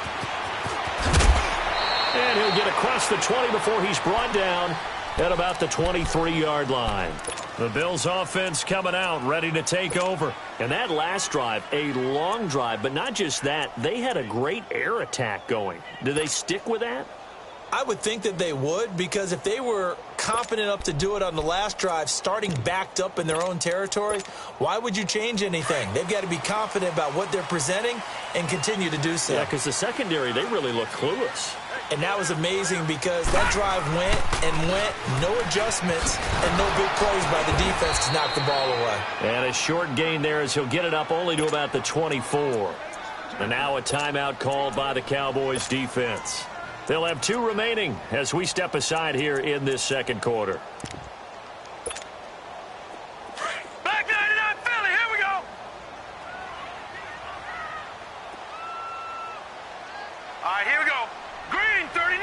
K: And he'll get across the 20 before he's brought down at about the 23-yard line. The Bills' offense coming out, ready to take over. And that last drive, a long drive, but not just that. They had a great air attack going. Do they stick with that?
L: I would think that they would, because if they were confident enough to do it on the last drive, starting backed up in their own territory, why would you change anything? They've got to be confident about what they're presenting and continue to do so.
K: Yeah, because the secondary, they really look clueless.
L: And that was amazing because that drive went and went, no adjustments, and no big plays by the defense to knock the ball away.
K: And a short gain there as he'll get it up only to about the 24. And now a timeout called by the Cowboys defense. They'll have 2 remaining as we step aside here in this second quarter.
J: Black 99 Philly, here we go. All right, here we go. Green 39,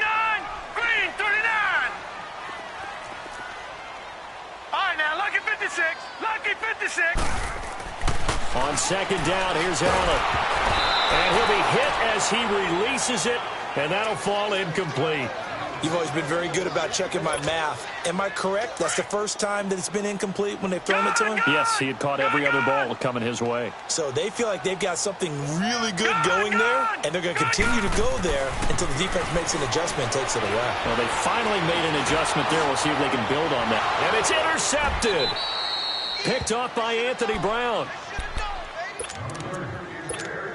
J: green 39. All right, now, lucky 56, lucky 56.
K: On second down, here's Allen. And he'll be hit as he releases it. And that'll fall incomplete.
L: You've always been very good about checking my math. Am I correct? That's the first time that it's been incomplete when they've thrown it to him?
K: Yes, he had caught every other ball coming his way.
L: So they feel like they've got something really good going there, and they're going to continue to go there until the defense makes an adjustment and takes it away.
K: Well, they finally made an adjustment there. We'll see if they can build on that. And it's intercepted. Picked off by Anthony Brown.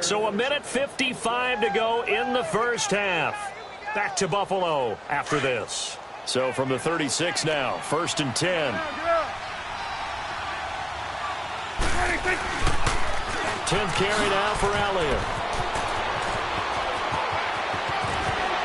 K: So 1:55 to go in the first half. Back to Buffalo after this. So from the 36 now, 1st and 10. 10th carry now for Elliott.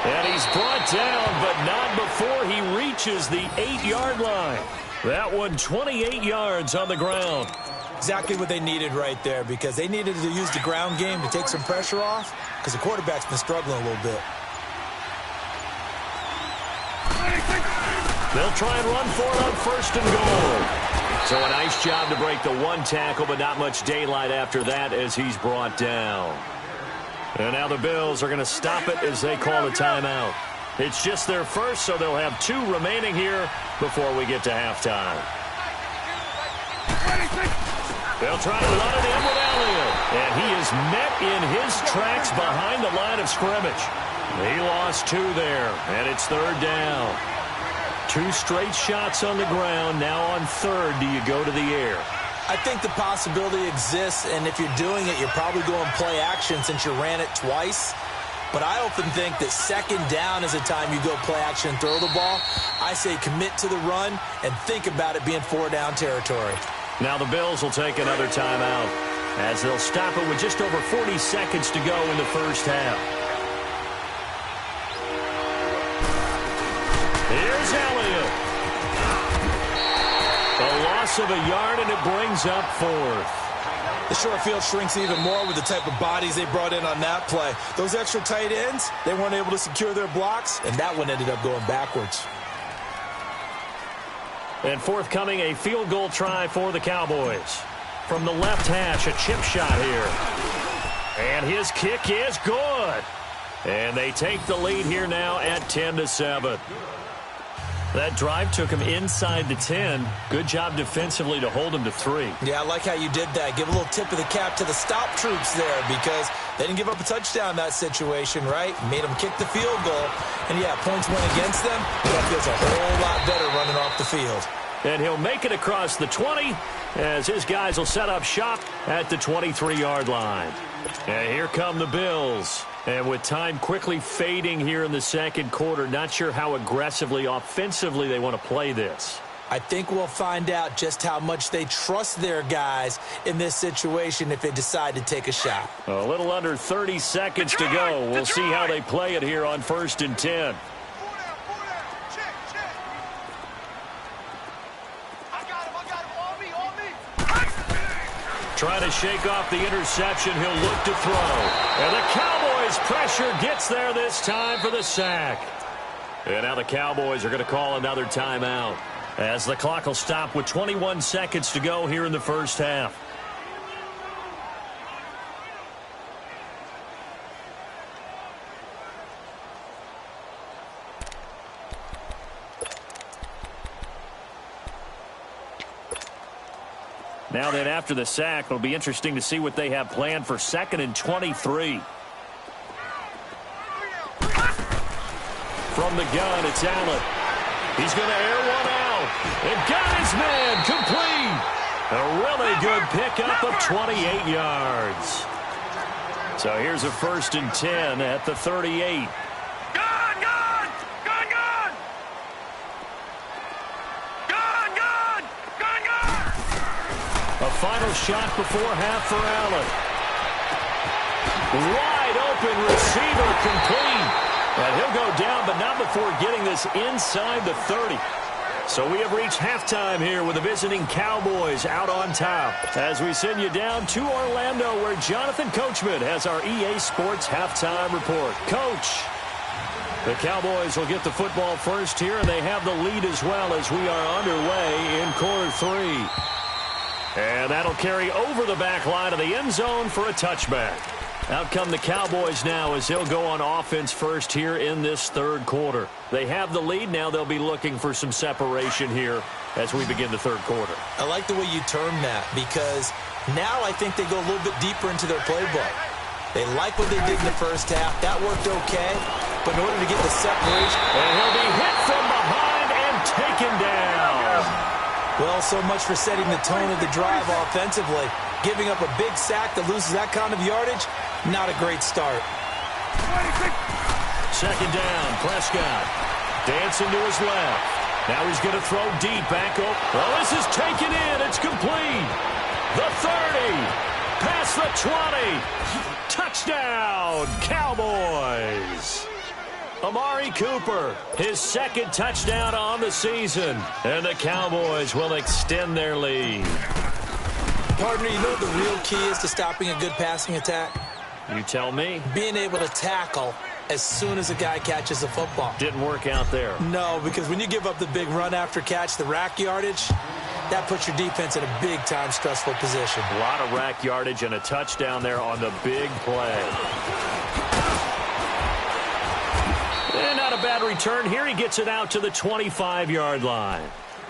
K: And he's brought down, but not before he reaches the 8-yard line. That one 28 yards on the ground.
L: Exactly what they needed right there, because they needed to use the ground game to take some pressure off, because the quarterback's been struggling a little bit.
K: They'll try and run for it on 1st and goal. So a nice job to break the 1 tackle, but not much daylight after that as he's brought down. And now the Bills are going to stop it as they call a timeout. It's just their first, so they'll have 2 remaining here before we get to halftime. They'll try to run it in with Elliott. And he is met in his tracks behind the line of scrimmage. He lost 2 there, and it's 3rd down. 2 straight shots on the ground. Now on 3rd, do you go to the air?
L: I think the possibility exists, and if you're doing it, you're probably going play action since you ran it twice. But I often think that 2nd down is the time you go play action and throw the ball. I say commit to the run and think about it being 4-down territory.
K: Now the Bills will take another timeout as they'll stop it with just over 40 seconds to go in the first half. Here's Elliott. A loss of a yard, and it brings up 4th.
L: The short field shrinks even more with the type of bodies they brought in on that play. Those extra tight ends, they weren't able to secure their blocks, and that one ended up going backwards.
K: And forthcoming, a field goal try for the Cowboys. From the left hash, a chip shot here. And his kick is good. And they take the lead here now at 10-7. That drive took him inside the 10. Good job defensively to hold him to 3.
L: Yeah, I like how you did that. Give a little tip of the cap to the stop troops there, because they didn't give up a touchdown in that situation, right? Made them kick the field goal. And, yeah, points went against them, but that feels a whole lot better running off the field.
K: And he'll make it across the 20 as his guys will set up shop at the 23-yard line. And here come the Bills. And with time quickly fading here in the second quarter, not sure how aggressively, offensively they want to play this.
L: I think we'll find out just how much they trust their guys in this situation if they decide to take a shot.
K: A little under 30 seconds to go. We'll see how they play it here on 1st and 10. Trying to shake off the interception. He'll look to throw. And the Cowboys' pressure gets there this time for the sack. And now the Cowboys are going to call another timeout, as the clock will stop with 21 seconds to go here in the first half. Now then, after the sack, it'll be interesting to see what they have planned for 2nd and 23. From the gun, it's Allen. He's going to air one out. And got his man complete. A really good pickup of 28 yards. So here's a 1st and 10 at the 38. A final shot before half for Allen. Wide open receiver complete. And he'll go down, but not before getting this inside the 30. So we have reached halftime here with the visiting Cowboys out on top, as we send you down to Orlando, where Jonathan Coachman has our EA Sports halftime report. Coach, the Cowboys will get the football first here, and they have the lead as well as we are underway in quarter 3. And that'll carry over the back line of the end zone for a touchback. Out come the Cowboys now as they'll go on offense first here in this 3rd quarter. They have the lead. Now they'll be looking for some separation here as we begin the 3rd quarter.
L: I like the way you term that, because now I think they go a little bit deeper into their playbook. They like what they did in the first half. That worked okay, but in order to get the separation...
K: And he'll be hit from behind and taken down.
L: Well, so much for setting the tone of the drive offensively. Giving up a big sack that loses that kind of yardage, not a great start.
K: 2nd down, Prescott. Dancing to his left. Now he's going to throw deep back up. Well, this is taken in. It's complete. The 30. Past the 20. Touchdown, Cowboys. Amari Cooper, his 2nd touchdown on the season. And the Cowboys will extend their lead.
L: Partner, you know what the real key is to stopping a good passing attack?
K: You tell me.
L: Being able to tackle as soon as a guy catches the football.
K: Didn't work out there.
L: No, because when you give up the big run after catch, the rack yardage, that puts your defense in a big-time stressful position.
K: A lot of rack yardage and a touchdown there on the big play. And not a bad return here. He gets it out to the 25-yard line.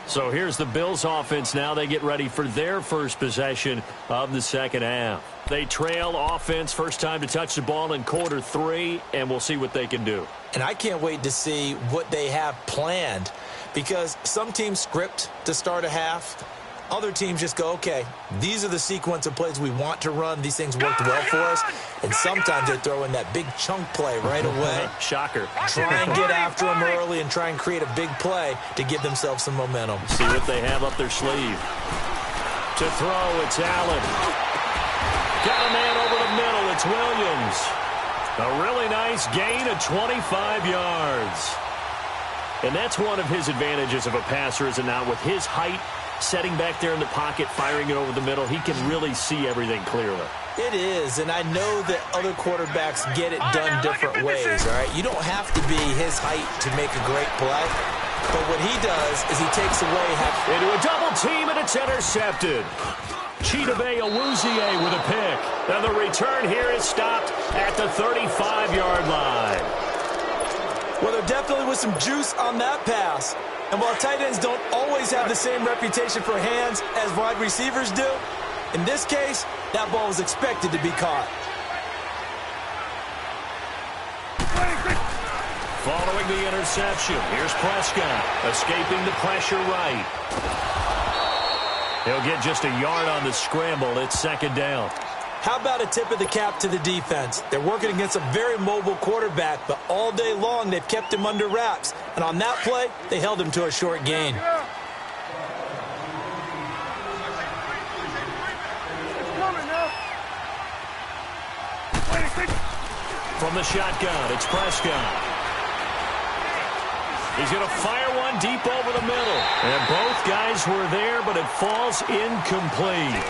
K: So here's the Bills offense now. They get ready for their first possession of the 2nd half. They trail offense, first time to touch the ball in quarter 3, and we'll see what they can do.
L: And I can't wait to see what they have planned, because some teams script to start a half. Other teams just go, okay, these are the sequence of plays we want to run. These things worked well for us. And sometimes they throw in that big chunk play right away.
K: Shocker.
L: Try and get after them early and try and create a big play to give themselves some momentum.
K: See what they have up their sleeve. To throw, it's Allen. Got a man over the middle. It's Williams. A really nice gain of 25 yards. And that's one of his advantages of a passer, is it not? With his height, setting back there in the pocket, firing it over the middle, he can really see everything clearly.
L: It is, and I know that other quarterbacks get it done different ways, all right? You don't have to be his height to make a great play, but what he does is he takes away
K: into a double team, and it's intercepted. Chidobe Awuzie with a pick. And the return here is stopped at the 35-yard line.
L: Well, there definitely was some juice on that pass. And while tight ends don't always have the same reputation for hands as wide receivers do, in this case, that ball was expected to be caught.
K: Following the interception, here's Prescott, escaping the pressure right. He'll get just a yard on the scramble. It's 2nd down.
L: How about a tip of the cap to the defense? They're working against a very mobile quarterback, but all day long they've kept him under wraps. And on that play, they held him to a short gain.
K: From the shotgun, it's Prescott. He's going to fire one deep over the middle. And both guys were there, but it falls incomplete.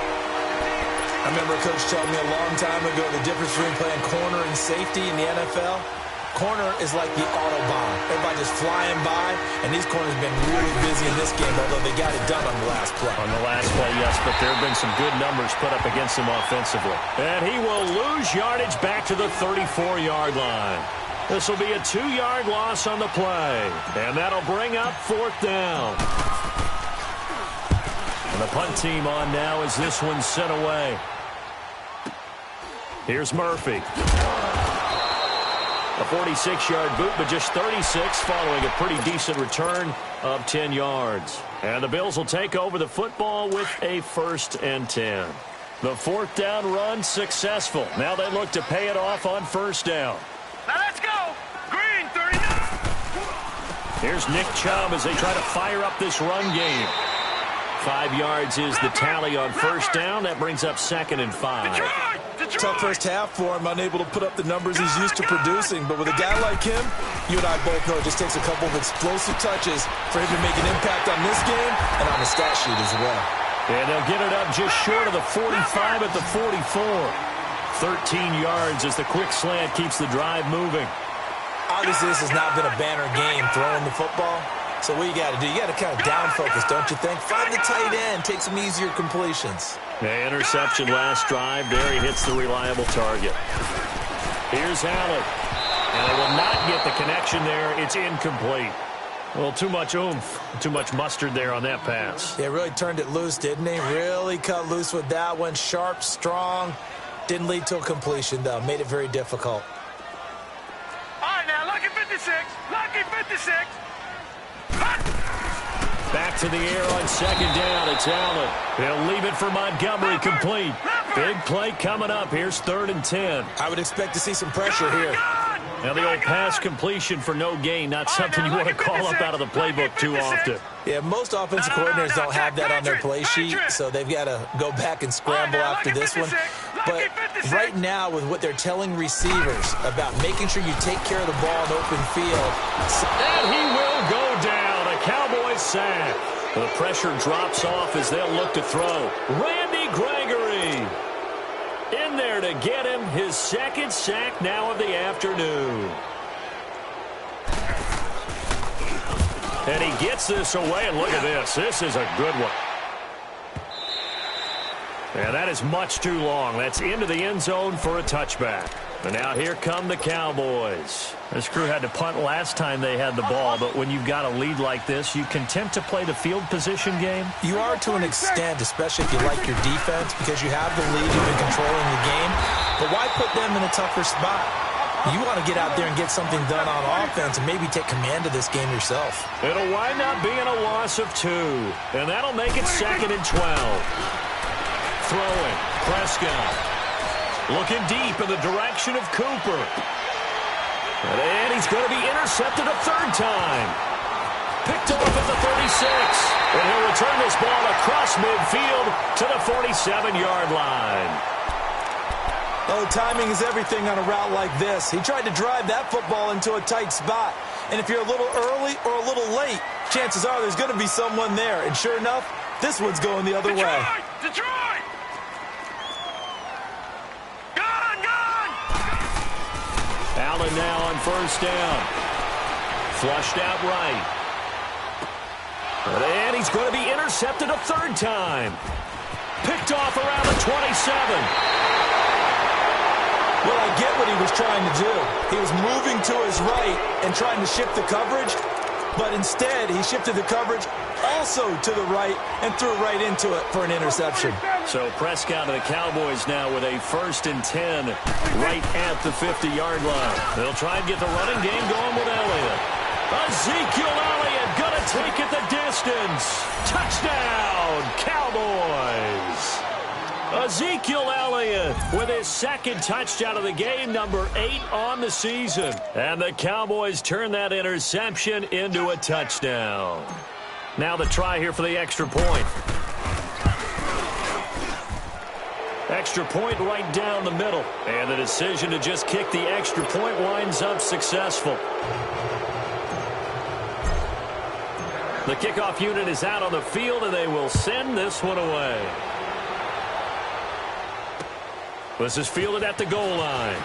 L: I remember a coach telling me a long time ago the difference between playing corner and safety in the NFL. Corner is like the Autobahn. Everybody just flying by, and these corners have been really busy in this game, although they got it done on the last play.
K: On the last play, yes, but there have been some good numbers put up against him offensively. And he will lose yardage back to the 34-yard line. This will be a 2-yard loss on the play, and that'll bring up 4th down. And the punt team on now as this one's sent away. Here's Murphy. A 46-yard boot, but just 36 following a pretty decent return of 10 yards. And the Bills will take over the football with a 1st and 10. The 4th down run successful. Now they look to pay it off on 1st down.
J: Now let's go. Green, 39.
K: Here's Nick Chubb as they try to fire up this run game. 5 yards is the tally on 1st down. That brings up 2nd and 5.
L: Tough first half for him, unable to put up the numbers he's used to producing. But with a guy like him, you and I both know it just takes a couple of explosive touches for him to make an impact on this game and on the stat sheet as well.
K: And they'll get it up just short of the 45 at the 44. 13 yards as the quick slant keeps the drive moving.
L: Obviously, this has not been a banner game throwing the football. So what you got to do, you got to kind of down focus, don't you think? Find the tight end, take some easier completions.
K: The interception last drive. There he hits the reliable target. Here's Allen. And they will not get the connection there. It's incomplete. Well, too much oomph, too much mustard there on that pass.
L: Yeah, really turned it loose, didn't he? Really cut loose with that one. Sharp, strong. Didn't lead to a completion, though. Made it very difficult.
J: All right, now, lucky 56. Lucky 56.
K: Back to the air on 2nd down. It's Allen. He'll leave it for Montgomery, complete. Big play coming up. Here's 3rd and 10.
L: I would expect to see some pressure here.
K: Now the old pass completion for no gain, not something you want to call up out of the playbook too often.
L: Yeah, most offensive coordinators don't have that on their play sheet, so they've got to go back and scramble after this one. But right now, with what they're telling receivers about making sure you take care of the ball in open field.
K: And he will go down. A Cowboys sack. The pressure drops off as they'll look to throw. Randy Gregory in there to get him his 2nd sack now of the afternoon. And he gets this away, and look at this. This is a good one. And that is much too long. That's into the end zone for a touchback. And now here come the Cowboys. This crew had to punt last time they had the ball, but when you've got a lead like this, you content to play the field position game?
L: You are to an extent, especially if you like your defense, because you have the lead, you've been controlling the game. But why put them in a tougher spot? You want to get out there and get something done on offense and maybe take command of this game yourself.
K: It'll wind up being a loss of 2, and that'll make it 2nd and 12. Throwing, Prescott. Looking deep in the direction of Cooper. And he's going to be intercepted a 3rd time. Picked off at the 36. And he'll return this ball across midfield to the 47-yard line.
L: Oh, timing is everything on a route like this. He tried to drive that football into a tight spot. And if you're a little early or a little late, chances are there's going to be someone there. And sure enough, this one's going the other way.
J: Detroit!
K: Allen now on 1st down. Flushed out right. And he's going to be intercepted a 3rd time. Picked off around the 27.
L: Well, I get what he was trying to do. He was moving to his right and trying to shift the coverage, but instead he shifted the coverage also to the right and threw right into it for an interception.
K: So Prescott and the Cowboys now with a 1st and 10 right at the 50-yard line. They'll try and get the running game going with Elliott. Ezekiel Elliott going to take it the distance. Touchdown, Cowboys. Ezekiel Elliott with his 2nd touchdown of the game, number 8 on the season. And the Cowboys turn that interception into a touchdown. Now the try here for the extra point. extra point right down the middle. And the decision to just kick the extra point winds up successful. The kickoff unit is out on the field, and they will send this one away. This is fielded at the goal line.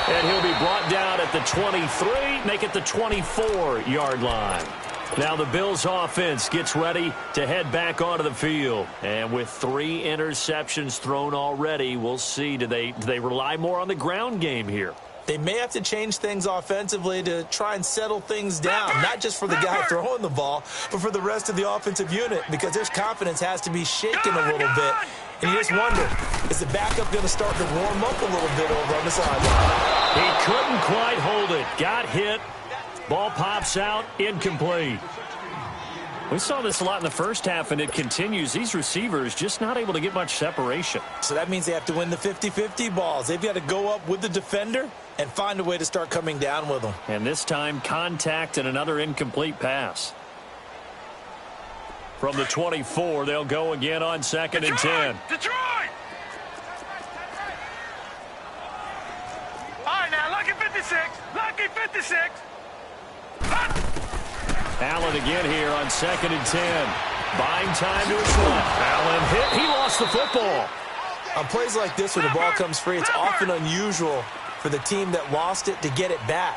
K: And he'll be brought down at the 23, make it the 24-yard line. Now the Bills offense gets ready to head back onto the field. And with 3 interceptions thrown already, we'll see. Do they rely more on the ground game here?
L: They may have to change things offensively to try and settle things down, not just for the guy throwing the ball, but for the rest of the offensive unit, because their confidence has to be shaken a little bit. And you just wonder, is the backup going to start to warm up a little bit over on the sideline?
K: He couldn't quite hold it. Got hit. Ball pops out. Incomplete. We saw this a lot in the first half, and it continues. These receivers just not able to get much separation.
L: So that means they have to win the 50-50 balls. They've got to go up with the defender and find a way to start coming down with them.
K: And this time, contact and another incomplete pass. From the 24, they'll go again on 2nd and 10.
J: Detroit! All right, now, lucky 56. Lucky 56.
K: Allen again here on 2nd and 10. Buying time to his left. Allen hit. He lost the football.
L: On plays like this where the ball comes free, it's often unusual for the team that lost it to get it back.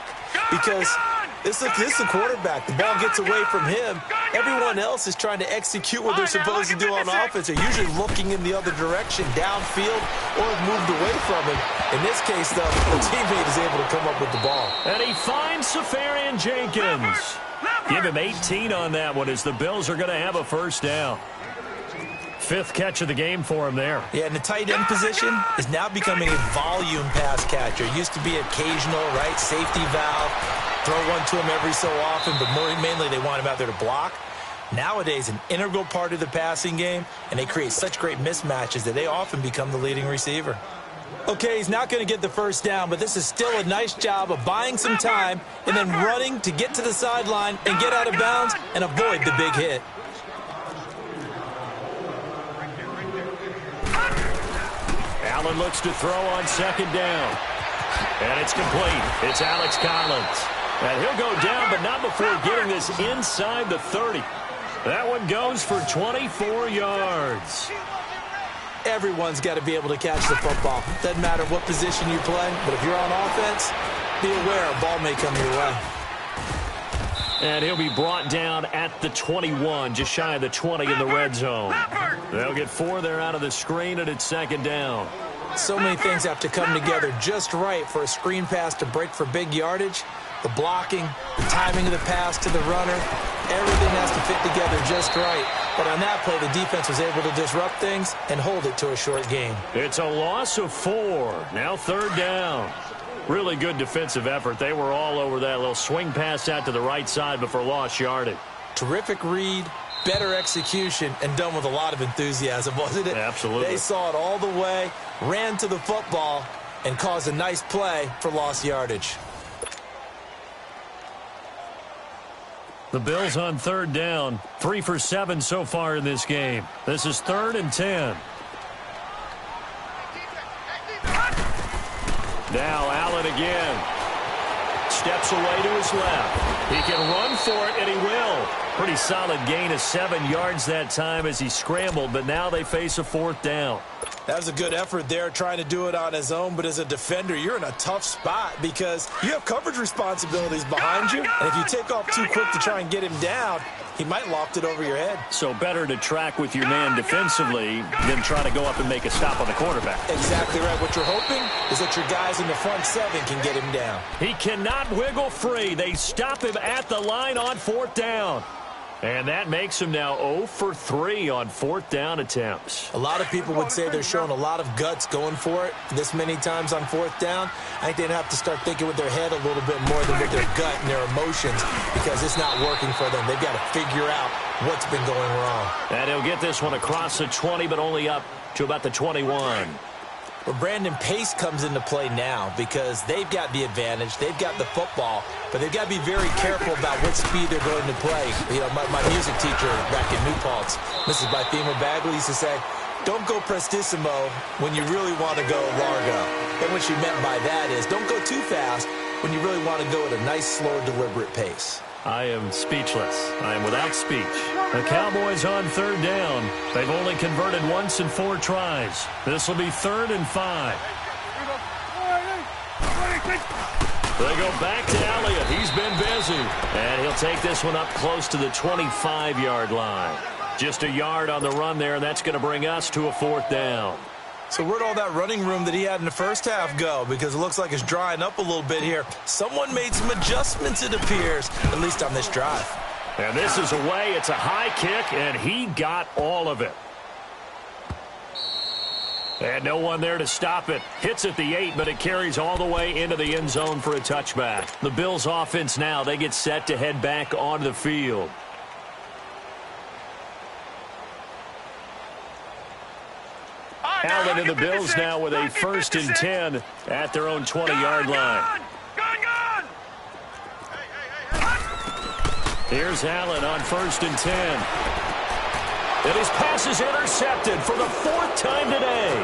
L: Because this is the quarterback. The ball gets away from him. Everyone else is trying to execute what they're supposed to do on offense. They're usually looking in the other direction, downfield, or have moved away from it. In this case, though, the teammate is able to come up with the ball.
K: And he finds Safarian Jenkins. Give him 18 on that one as the Bills are going to have a first down. 5th catch of the game for him there.
L: Yeah, and the tight end position is now becoming a volume pass catcher. It used to be occasional, right, safety valve, throw one to him every so often, but mainly they want him out there to block. Nowadays, an integral part of the passing game, and they create such great mismatches that they often become the leading receiver. Okay, he's not going to get the first down, but this is still a nice job of buying some time and then running to get to the sideline and get out of bounds and avoid the big hit.
K: Allen looks to throw on 2nd down. And it's complete. It's Alex Collins. And he'll go down, but not before getting this inside the 30. That one goes for 24 yards.
L: Everyone's got to be able to catch the football. Doesn't matter what position you play, but if you're on offense, be aware a ball may come your way.
K: And he'll be brought down at the 21, just shy of the 20 in the red zone. They'll get 4 there out of the screen, and it's 2nd down.
L: So many things have to come together just right for a screen pass to break for big yardage. The blocking, the timing of the pass to the runner, everything has to fit together just right. But on that play, the defense was able to disrupt things and hold it to a short gain.
K: It's a loss of 4. Now 3rd down. Really good defensive effort. They were all over that little swing pass out to the right side before lost yardage.
L: Terrific read, better execution, and done with a lot of enthusiasm, wasn't it?
K: Absolutely.
L: They saw it all the way, ran to the football, and caused a nice play for lost yardage.
K: The Bills on 3rd down. 3 for 7 so far in this game. This is 3rd and 10. Now Allen again. Steps away to his left. He can run for it, and he will. Pretty solid gain of 7 yards that time as he scrambled, but now they face a 4th down.
L: That was a good effort there, trying to do it on his own, but as a defender, you're in a tough spot because you have coverage responsibilities behind you, and if you take off too quick to try and get him down, he might loft it over your head.
K: So better to track with your man defensively than try to go up and make a stop on the quarterback.
L: Exactly right. What you're hoping is that your guys in the front 7 can get him down.
K: He cannot wiggle free. They stop him at the line on 4th down. And that makes him now 0 for 3 on 4th down attempts.
L: A lot of people would say they're showing a lot of guts going for it this many times on 4th down. I think they'd have to start thinking with their head a little bit more than with their gut and their emotions because it's not working for them. They've got to figure out what's been going wrong.
K: And he'll get this one across the 20, but only up to about the 21.
L: Well, Brandon, pace comes into play now because they've got the advantage. They've got the football, but they've got to be very careful about what speed they're going to play. You know, my music teacher back in New Paltz, Mrs. Bythema Bagley, used to say, don't go prestissimo when you really want to go largo. And what she meant by that is don't go too fast when you really want to go at a nice, slow, deliberate pace.
K: I am speechless. I am without speech. The Cowboys on third down. They've only converted once in 4 tries. This will be 3rd and 5. They go back to Elliott. He's been busy. And he'll take this one up close to the 25-yard line. Just a yard on the run there, and that's going to bring us to a 4th down.
L: So where'd all that running room that he had in the first half go? Because it looks like it's drying up a little bit here. Someone made some adjustments, it appears, at least on this drive.
K: And this is away. It's a high kick, and he got all of it. And no one there to stop it. Hits at the 8, but it carries all the way into the end zone for a touchback. The Bills' offense now, they get set to head back onto the field. Allen and the Bills now with a 1st and 10 at their own 20-yard line. Here's Allen on 1st and 10. And his pass is intercepted for the 4th time today.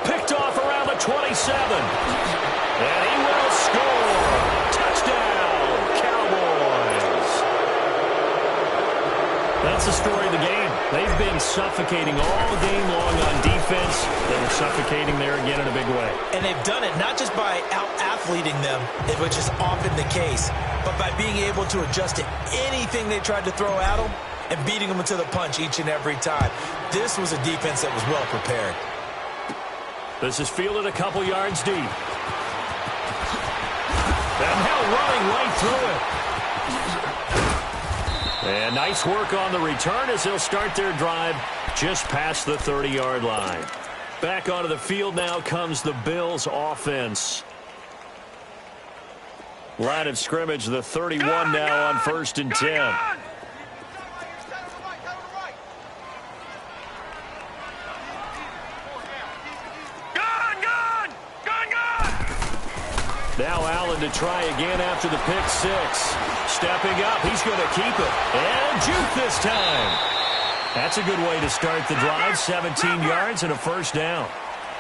K: Picked off around the 27. And he will score. Touchdown, Cowboys. That's the story of the game. They've been suffocating all game long on defense. They were suffocating there again in a big way.
L: And they've done it not just by out-athleting them, which is often the case, but by being able to adjust to anything they tried to throw at them and beating them to the punch each and every time. This was a defense that was well prepared.
K: This is fielded a couple yards deep. And now running right through it. And nice work on the return as they'll start their drive just past the 30-yard line. Back onto the field now comes the Bills offense. Line of scrimmage, the 31 now on 1st and 10. Now Allen to try again after the pick 6. Stepping up, he's going to keep it. And juke this time. That's a good way to start the drive. 17 yards and a 1st down.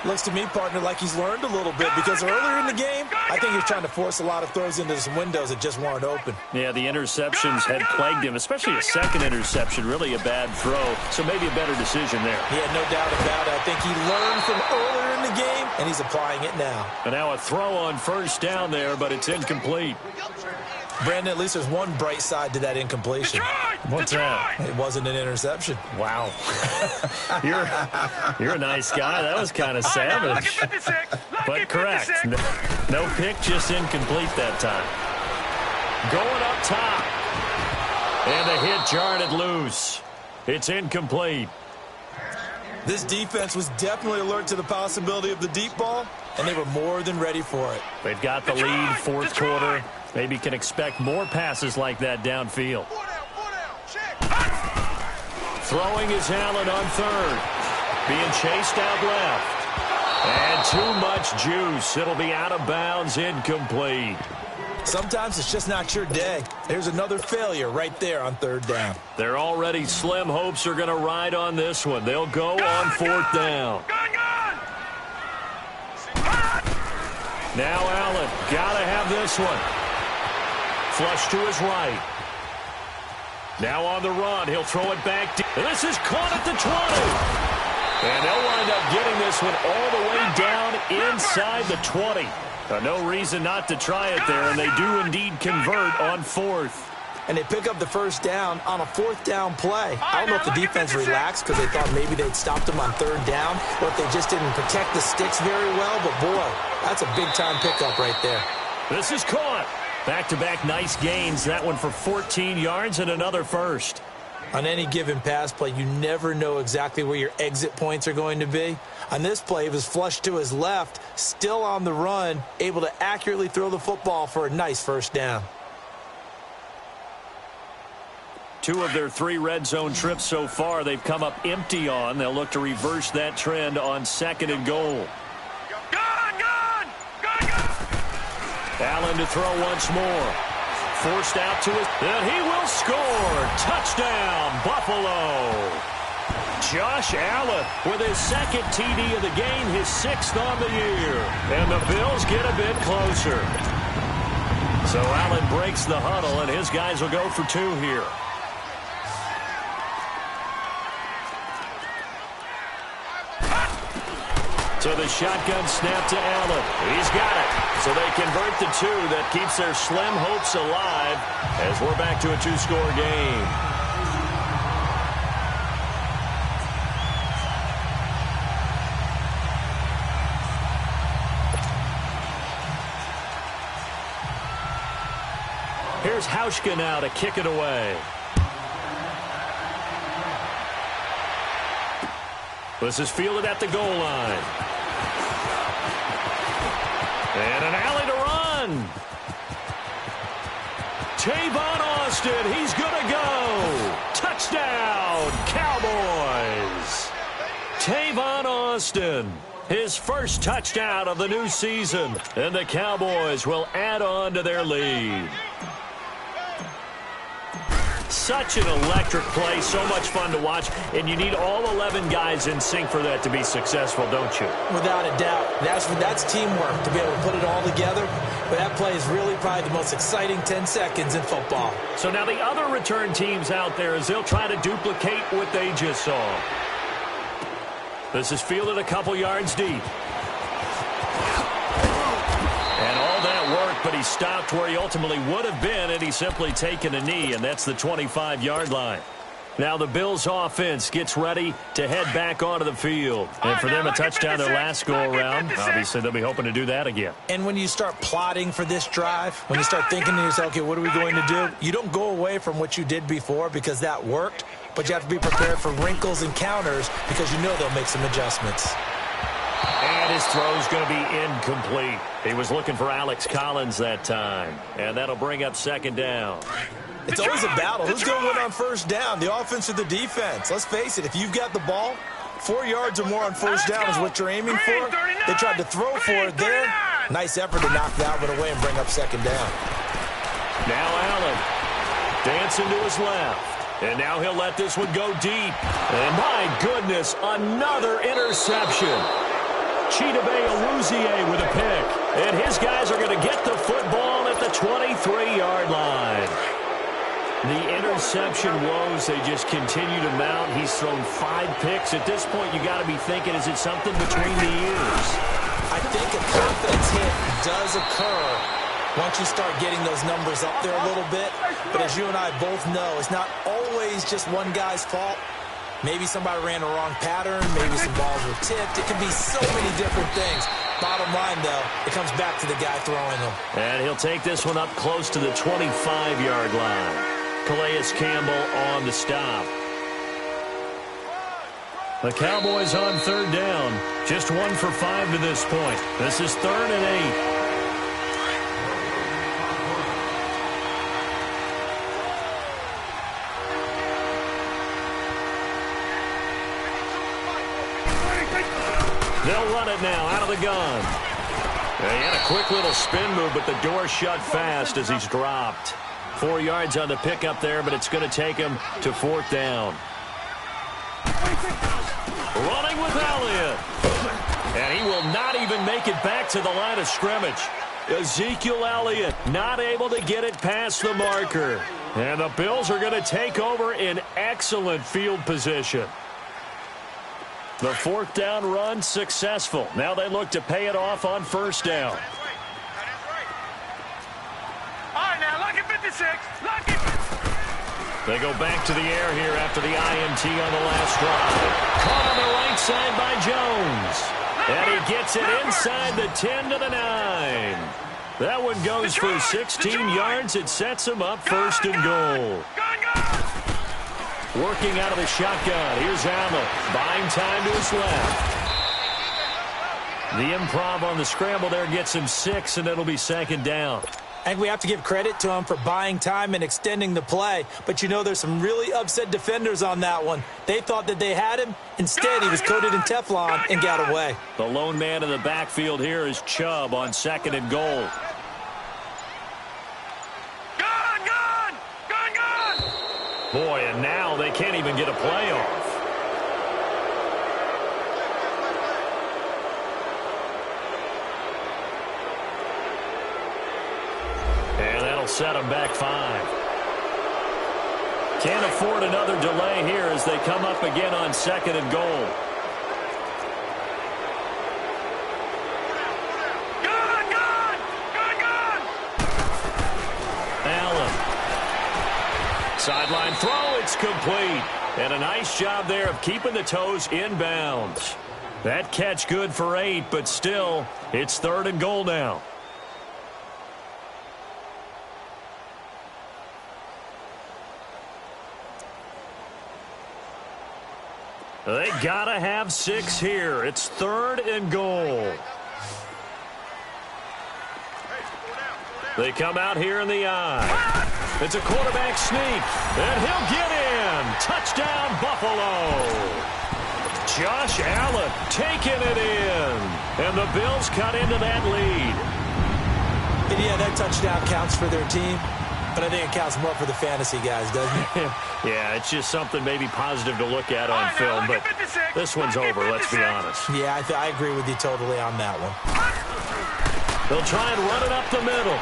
L: Looks to me, partner, like he's learned a little bit because earlier in the game, I think he was trying to force a lot of throws into some windows that just weren't open.
K: Yeah, the interceptions had plagued him, especially a second interception, really a bad throw. So maybe a better decision there.
L: Yeah, no doubt about it. I think he learned from earlier in the game, and he's applying it now.
K: And now a throw on 1st down there, but it's incomplete.
L: Brandon, at least there's one bright side to that incompletion.
K: What's that?
L: It wasn't an interception.
K: Wow. You're a nice guy. That was kind of savage. But correct. No pick, just incomplete that time. Going up top. And the hit jarred it loose. It's incomplete.
L: This defense was definitely alert to the possibility of the deep ball, and they were more than ready for it.
K: They've got the lead, 4th quarter. Maybe can expect more passes like that downfield. Throwing is Allen on 3rd. Being chased out left. And too much juice. It'll be out of bounds, incomplete.
L: Sometimes it's just not your day. There's another failure right there on 3rd down.
K: Their already slim hopes are going to ride on this one. They'll go on 4th down. Now Allen, got to have this one. Flush to his right. Now on the run, he'll throw it back. This is caught at the 20. And they'll wind up getting this one all the way down inside the 20. No reason not to try it there, and they do indeed convert on 4th.
L: And they pick up the 1st down on a 4th down play. I don't know if the defense relaxed because they thought maybe they'd stopped them on 3rd down, or if they just didn't protect the sticks very well. But, boy, that's a big-time pickup right there.
K: This is caught. Back-to-back nice gains. That one for 14 yards and another 1st.
L: On any given pass play, you never know exactly where your exit points are going to be. On this play, it was flushed to his left, still on the run, able to accurately throw the football for a nice 1st down.
K: 2 of their 3 red zone trips so far, they've come up empty on. They'll look to reverse that trend on 2nd and goal. Allen to throw once more. Forced out to it, and he will score. Touchdown, Buffalo. Josh Allen with his second TD of the game, his 6th on the year. And the Bills get a bit closer. So Allen breaks the huddle, and his guys will go for 2 here. So the shotgun snap to Allen. He's got it. So they convert the 2. That keeps their slim hopes alive as we're back to a 2-score game. Here's Hauschka now to kick it away. This is fielded at the goal line. And an alley to run. Tavon Austin, he's going to go. Touchdown, Cowboys. Tavon Austin, his first touchdown of the new season. And the Cowboys will add on to their lead. Such an electric play, so much fun to watch, and you need all 11 guys in sync for that to be successful, don't you?
L: Without a doubt. That's teamwork to be able to put it all together, but that play is really probably the most exciting 10 seconds in football.
K: So now the other return teams out there, as they'll try to duplicate what they just saw. This is fielded a couple yards deep. But he stopped where he ultimately would have been, and he's simply taken a knee, and that's the 25-yard line. Now the Bills' offense gets ready to head back onto the field. And for them, a touchdown their last go-around. Obviously, they'll be hoping to do that again.
L: And when you start plotting for this drive, when you start thinking to yourself, okay, what are we going to do? You don't go away from what you did before because that worked, but you have to be prepared for wrinkles and counters because you know they'll make some adjustments.
K: And his throw's going to be incomplete. He was looking for Alex Collins that time. And that'll bring up second down.
L: It's always a battle. Who's going to win on first down, the offense or the defense? Let's face it, if you've got the ball, 4 yards or more on first down is what you're aiming for. They tried to throw for it there. Nice effort to knock that one away and bring up second down.
K: Now Allen dancing to his left. And now he'll let this one go deep. And my goodness, another interception. Chidobe Awuzie with a pick. And his guys are going to get the football at the 23-yard line. The interception woes, they just continue to mount. He's thrown 5 picks. At this point, you got to be thinking, is it something between the ears?
L: I think a confidence hit does occur once you start getting those numbers up there a little bit. But as you and I both know, it's not always just one guy's fault. Maybe somebody ran the wrong pattern. Maybe some balls were tipped. It can be so many different things. Bottom line, though, it comes back to the guy throwing them.
K: And he'll take this one up close to the 25-yard line. Calais Campbell on the stop. The Cowboys on third down. Just 1 for 5 to this point. This is 3rd and 8. They'll run it now out of the gun. He had a quick little spin move, but the door shut fast as he's dropped. 4 yards on the pickup there, but it's going to take him to 4th down. Running with Elliott. And he will not even make it back to the line of scrimmage. Ezekiel Elliott not able to get it past the marker. And the Bills are going to take over in excellent field position. The 4th down run successful. Now they look to pay it off on 1st down.
J: All right, now, lock it 56. Lock it.
K: They go back to the air here after the INT on the last drive. Caught on the right side by Jones. And he gets it inside the 10 to the 9. That one goes for 16 yards. It sets him up 1st and goal. Working out of the shotgun. Here's Allen. Buying time to his left. The improv on the scramble there gets him 6, and it'll be 2nd down.
L: I think we have to give credit to him for buying time and extending the play. But you know there's some really upset defenders on that one. They thought that they had him. Instead, he was coated in Teflon and got away.
K: The lone man in the backfield here is Chubb on 2nd and goal. Boy, and now they can't even get a play off. set them back 5. Can't afford another delay here as they come up again on 2nd and goal. Allen. Sideline throw, it's complete. And a nice job there of keeping the toes inbounds. That catch good for 8, but still, it's 3rd and goal now. They gotta have 6 here. It's 3rd and goal. They come out here in the eye. It's a quarterback sneak, and he'll get in. Touchdown, Buffalo. Josh Allen taking it in, and the Bills cut into that lead.
L: And yeah, that touchdown counts for their team, but I think it counts more for the fantasy guys, doesn't it?
K: Yeah, it's just something maybe positive to look at on film, but this one's over, let's be honest.
L: Yeah, I agree with you totally on that one.
K: They'll try and run it up the middle,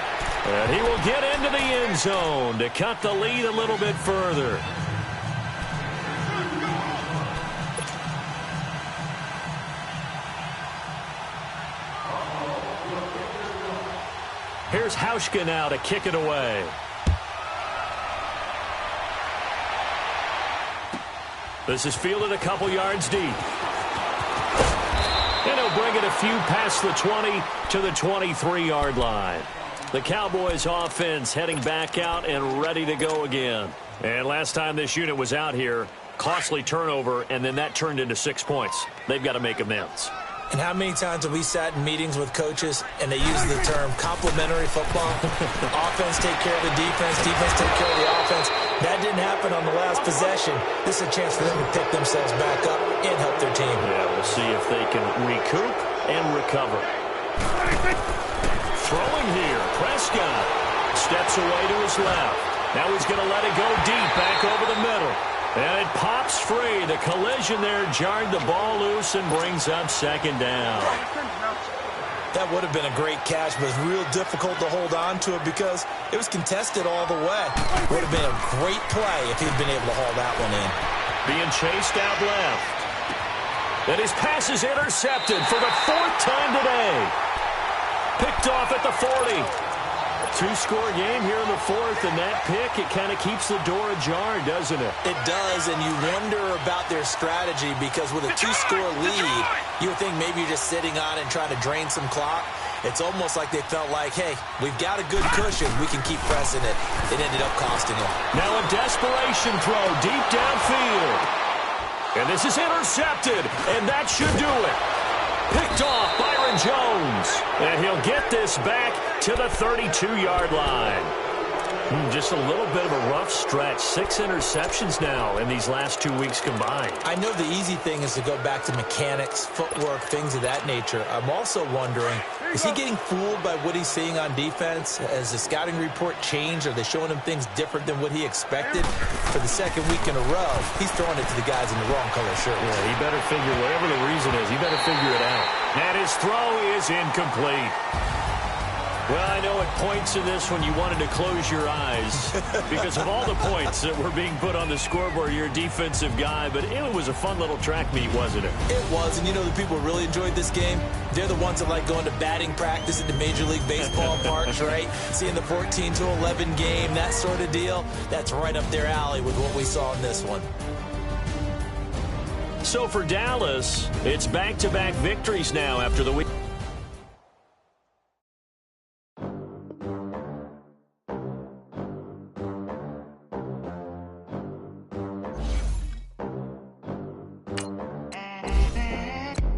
K: and he will get into the end zone to cut the lead a little bit further. Here's Hauschka now to kick it away. This is fielded a couple yards deep. And he'll bring it a few past the 20 to the 23-yard line. The Cowboys offense heading back out and ready to go again. And last time this unit was out here, costly turnover, and then that turned into 6 points. They've got to make amends.
L: And how many times have we sat in meetings with coaches and they use the term complementary football? Offense take care of the defense, defense take care of the offense. That didn't happen on the last possession. This is a chance for them to pick themselves back up and help their team.
K: Yeah, we'll see if they can recoup and recover. Throwing here, Prescott steps away to his left. Now he's going to let it go deep back over the middle. And it pops free. The collision there jarred the ball loose and brings up 2nd down.
L: That would have been a great catch, but it's real difficult to hold on to it because it was contested all the way. Would have been a great play if he'd been able to haul that one in.
K: Being chased out left. And his pass is intercepted for the 4th time today. Picked off at the 40. 2-score game here in the 4th, and that pick, it kind of keeps the door ajar, doesn't it?
L: It does, and you wonder about their strategy because with a 2-score lead, you would think maybe you're just sitting on it and trying to drain some clock. It's almost like they felt like, hey, we've got a good cushion. We can keep pressing it. It ended up costing them.
K: Now a desperation throw deep downfield. And this is intercepted, and that should do it. Picked off Byron Jones. And he'll get this back to the 32-yard line. Just a little bit of a rough stretch. 6 interceptions now in these last 2 weeks combined.
L: I know the easy thing is to go back to mechanics, footwork, things of that nature. I'm also wondering, is he getting fooled by what he's seeing on defense? Has the scouting report changed? Are they showing him things different than what he expected? For the 2nd week in a row, he's throwing it to the guys in the wrong color shirt.
K: Yeah, he better figure, whatever the reason is, he better figure it out. And his throw is incomplete. Well, I know at points in this one you wanted to close your eyes because of all the points that were being put on the scoreboard. You're a defensive guy, but it was a fun little track meet, wasn't it?
L: It was, and you know the people who really enjoyed this game? They're the ones that like going to batting practice at the Major League Baseball parks, right? Seeing the 14-11 game, that sort of deal. That's right up their alley with what we saw in this one.
K: So for Dallas, it's back-to-back victories now after the week.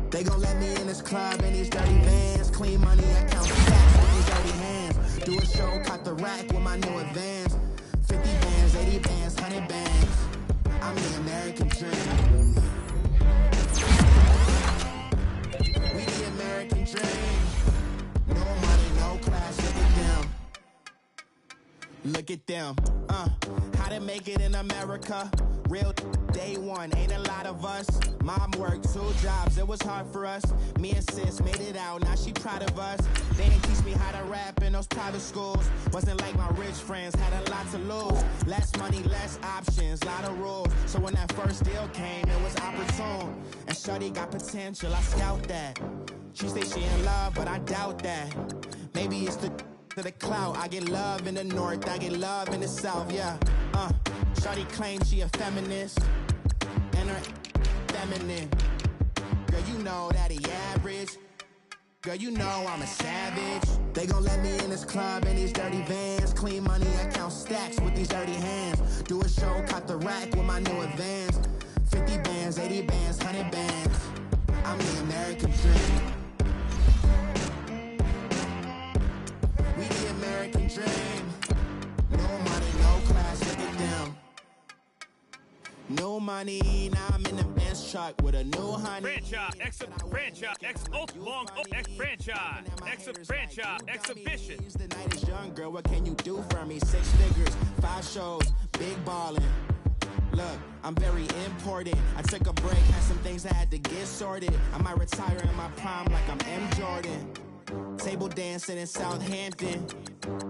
H: They gon' let me in this club in these dirty vans. Clean money, I count stacks with these dirty hands. Do a show, cut the rack with my new advance. 50 bands, 80 bands, 100 bands. I'm the American dream. We the American dream. No money, no class, look at them. Look at them, how they make it in America.
M: Real day one, ain't a lot of us. Mom worked 2 jobs, it was hard for us. Me and sis made it out, now she proud of us. They didn't teach me how to rap in those private schools. Wasn't like my rich friends, had a lot to lose. Less money, less options, lot of rules. So when that first deal came, it was opportune. And shorty got potential, I scout that. She say she in love, but I doubt that. Maybe it's to the clout. I get love in the north, I get love in the south, yeah. Shorty claims she a feminist, and her feminine. Girl, you know that he average. Girl, you know I'm a savage. They gon' let me in this club in these dirty vans. Clean money, I count stacks with these dirty hands. Do a show, caught the rack with my new advance. 50 bands, 80 bands, 100 bands. I'm the American dream. We the American dream. No money, no class, look at them. No money, now I'm in the Benz truck with a new honey.
N: Franchise, exhibition.
M: The night is young, girl, what can you do for me? 6 figures, 5 shows, big ballin'. Look, I'm very important. I took a break, had some things I had to get sorted. I might retire in my prime like I'm M. Jordan. Table dancing in Southampton.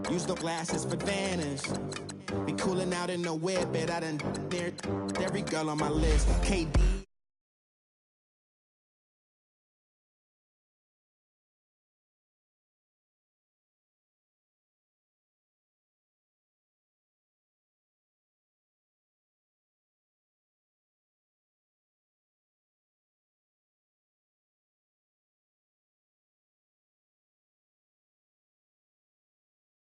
M: Use the glasses for Vannas. Be cooling out in the whip, but I done near every girl on my list. KD.